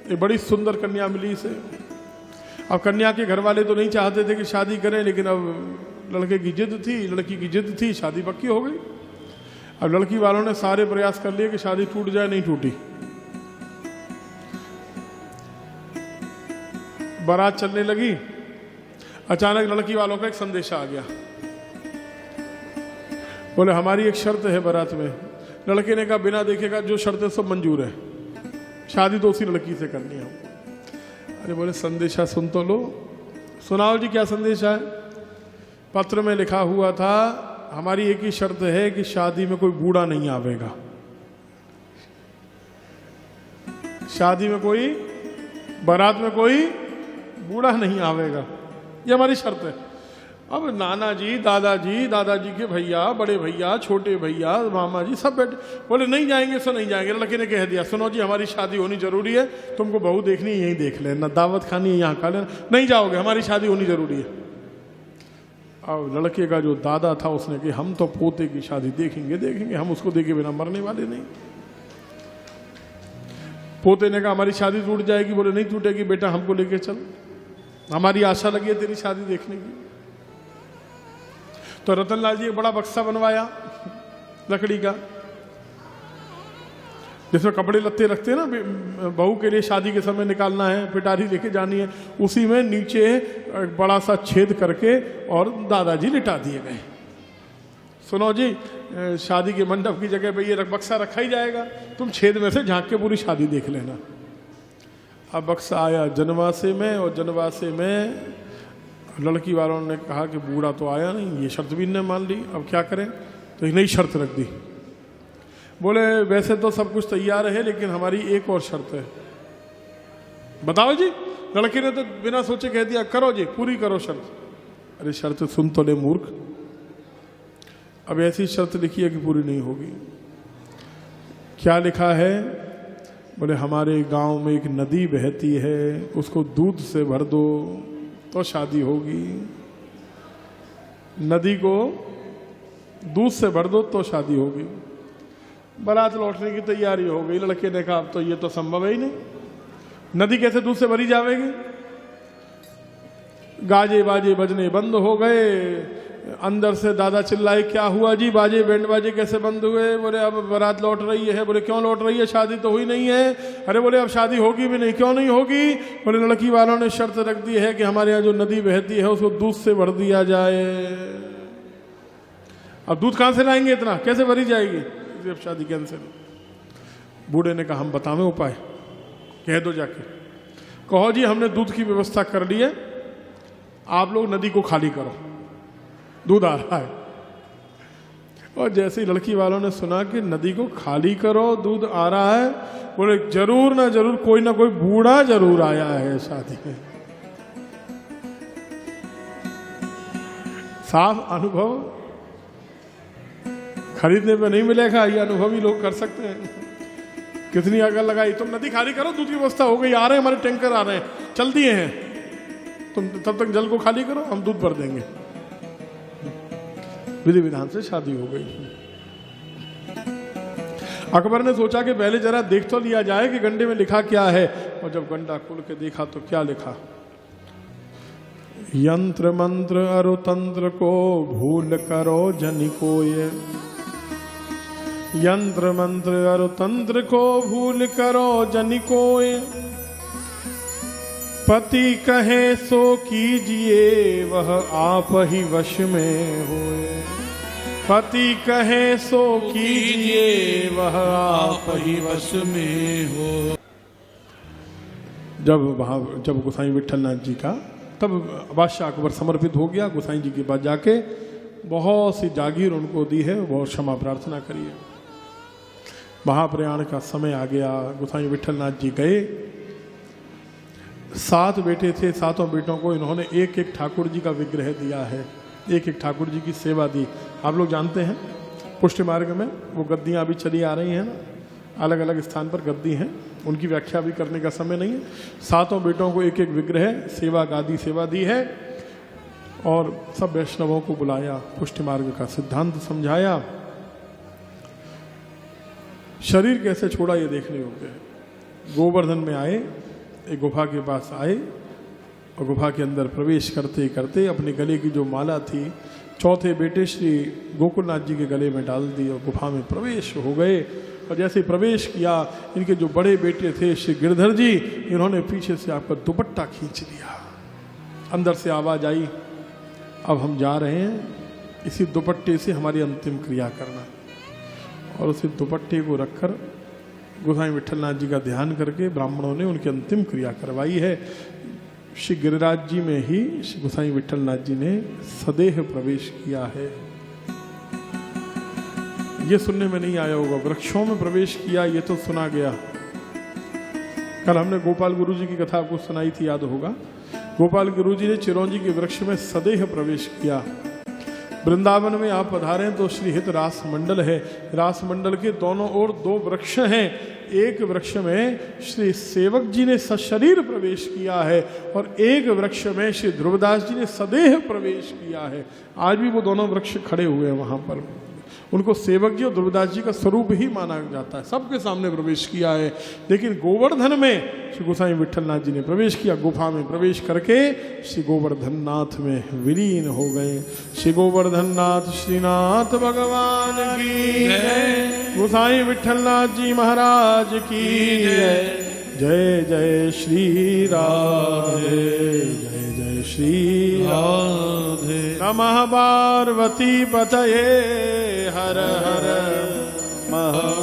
एक बड़ी सुंदर कन्या मिली इसे। अब कन्या के घर वाले तो नहीं चाहते थे कि शादी करें, लेकिन अब लड़के की जिद थी, लड़की की जिद थी, शादी पक्की हो गई। अब लड़की वालों ने सारे प्रयास कर लिए कि शादी टूट जाए, नहीं टूटी। बारात चलने लगी, अचानक लड़की वालों का एक संदेशा आ गया। बोले हमारी एक शर्त है बारात में। लड़के ने कहा बिना देखेगा जो शर्तें सब मंजूर है, शादी तो उसी लड़की से करनी है। अरे बोले संदेशा सुन तो लो। सुनाओ जी क्या संदेशा है। पत्र में लिखा हुआ था हमारी एक ही शर्त है कि शादी में कोई बूढ़ा नहीं आवेगा, शादी में कोई, बारात में कोई बूढ़ा नहीं आवेगा, ये हमारी शर्त है। अब नाना जी, दादाजी के भैया, बड़े भैया, छोटे भैया, मामा जी सब बैठे। बोले नहीं जाएंगे सो नहीं जाएंगे। लड़के ने कह दिया सुनो जी हमारी शादी होनी जरूरी है, तुमको बहू देखनी है यहीं देख लेना, दावत खानी है यहाँ खा लेना, नहीं जाओगे, हमारी शादी होनी जरूरी है। अब लड़के का जो दादा था उसने कहा हम तो पोते की शादी देखेंगे, हम उसको देखे बिना मरने वाले नहीं। पोते ने कहा हमारी शादी टूट जाएगी। बोले नहीं टूटेगी बेटा, हमको लेके चल, हमारी आशा लगी है तेरी शादी देखने की। तो रतनलाल जी एक बड़ा बक्सा बनवाया लकड़ी का, जिसमें कपड़े लत्ते रखते हैं ना, बहू के लिए शादी के समय निकालना है, पिटारी लेके जानी है, उसी में नीचे एक बड़ा सा छेद करके और दादाजी लिटा दिए गए। सुनो जी शादी के मंडप की जगह पे ये बक्सा रखा ही जाएगा, तुम छेद में से झांक के पूरी शादी देख लेना। अब बक्सा आया जनवासे में, और जनवासे में लड़की वालों ने कहा कि बूढ़ा तो आया नहीं, ये शर्त भी इन्होंने मान ली, अब क्या करें। तो एक नई शर्त रख दी। बोले वैसे तो सब कुछ तैयार है लेकिन हमारी एक और शर्त है। बताओ जी। लड़के ने तो बिना सोचे कह दिया करो जी, पूरी करो शर्त। अरे शर्त सुन तो ले मूर्ख, अब ऐसी शर्त लिखी है कि पूरी नहीं होगी। क्या लिखा है। बोले हमारे गांव में एक नदी बहती है, उसको दूध से भर दो तो शादी होगी। नदी को दूध से भर दो तो शादी होगी। बारात लौटने की तैयारी हो गई। लड़के ने कहा अब तो ये तो संभव है ही नहीं, नदी कैसे दूध से भरी जाएगी। गाजे बाजे बजने बंद हो गए। अंदर से दादा चिल्लाए क्या हुआ जी, बाजे बैंड बाजे कैसे बंद हुए। बोले अब बारात लौट रही है। बोले क्यों लौट रही है, शादी तो हुई नहीं है। अरे बोले अब शादी होगी भी नहीं। क्यों नहीं होगी। बोले लड़की वालों ने शर्त रख दी है कि हमारे यहाँ जो नदी बहती है उसको दूध से भर दिया जाए। अब दूध कहाँ से लाएंगे, इतना कैसे भरी जाएगी, अब शादी कैंसिल। बूढ़े ने कहा हम बतावें उपाय, कह दो जाके, कहो जी हमने दूध की व्यवस्था कर ली है, आप लोग नदी को खाली करो, दूध आ रहा है। और जैसे ही लड़की वालों ने सुना कि नदी को खाली करो दूध आ रहा है, बोले जरूर ना जरूर कोई ना कोई बूढ़ा जरूर आया है शादी में। साफ अनुभव खरीदने पे नहीं मिलेगा, ये अनुभव ही लोग कर सकते हैं। कितनी अगर लगाई, तुम नदी खाली करो, दूध की व्यवस्था हो गई, आ रहे हैं हमारे टैंकर आ रहे हैं, चल दिए हैं, तुम तब तक जल को खाली करो, हम दूध भर देंगे। विधि विधान से शादी हो गई। अकबर ने सोचा कि पहले जरा देख तो लिया जाए कि गंडे में लिखा क्या है। और जब गंडा खोल के देखा तो क्या लिखा। यंत्र मंत्र अरु तंत्र को भूल करो जनिको ये, यंत्र मंत्र अरु तंत्र को भूल करो जनिको ये, पति कहे सो कीजिए वह आप ही वश में होए, पति कहे सो कीजिए वह आप ही वश में हो। जब गोसाई विठलनाथ जी का, तब बादशाह अकबर समर्पित हो गया। गोसाई जी के पास जाके बहुत सी जागीर उनको दी है, बहुत क्षमा प्रार्थना करिए। महाप्रयाण का समय आ गया। गोसाई विठलनाथ जी गए। 7 बेटे थे, 7 बेटों को इन्होंने एक एक ठाकुर जी का विग्रह दिया है, एक एक ठाकुर जी की सेवा दी। आप लोग जानते हैं पुष्टि मार्ग में वो गद्दियाँ अभी चली आ रही हैं ना, अलग अलग स्थान पर गद्दी हैं, उनकी व्याख्या भी करने का समय नहीं है। 7 बेटों को एक एक विग्रह सेवा गादी सेवा दी है। और सब वैष्णवों को बुलाया, पुष्टि मार्ग का सिद्धांत समझाया। शरीर कैसे छोड़ा ये देखने योग्य है। गोवर्धन में आए, एक गुफा के पास आए और गुफा के अंदर प्रवेश करते करते अपने गले की जो माला थी चौथे बेटे श्री गोकुलनाथ जी के गले में डाल दी और गुफा में प्रवेश हो गए। और जैसे प्रवेश किया, इनके जो बड़े बेटे थे श्री गिरधर जी, इन्होंने पीछे से आपका दुपट्टा खींच लिया। अंदर से आवाज आई, अब हम जा रहे हैं, इसी दुपट्टे से हमारी अंतिम क्रिया करना। और उसी दुपट्टे को रखकर गोसाई विठलनाथ जी का ध्यान करके ब्राह्मणों ने उनकी अंतिम क्रिया करवाई है। श्री गिरिराज जी में ही श्री गोसाई विठलनाथ जी ने सदेह प्रवेश किया है। ये सुनने में नहीं आया होगा, वृक्षों में प्रवेश किया ये तो सुना गया। कल हमने गोपाल गुरु जी की कथा आपको सुनाई थी, याद होगा। गोपाल गुरु जी ने चिरौंजी के वृक्ष में सदेह प्रवेश किया। वृंदावन में आप पधारें तो श्री हित रास मंडल है, रास मंडल के दोनों ओर 2 वृक्ष हैं। एक वृक्ष में श्री सेवक जी ने सशरीर प्रवेश किया है और एक वृक्ष में श्री ध्रुवदास जी ने सदेह प्रवेश किया है। आज भी वो दोनों वृक्ष खड़े हुए हैं वहां पर। उनको सेवक जी और ध्रुवदास जी का स्वरूप ही माना जाता है, सबके सामने प्रवेश किया है। लेकिन गोवर्धन में श्री गोसाई विठलनाथ जी ने प्रवेश किया, गुफा में प्रवेश करके श्री गोवर्धन नाथ में विलीन हो गए। श्री गोवर्धन नाथ श्रीनाथ भगवान की जय, गोसाई विठलनाथ जी महाराज की जय। जय जय श्री राधे, जय जय श्री राधे। नमः पार्वती पतये, हर हर महा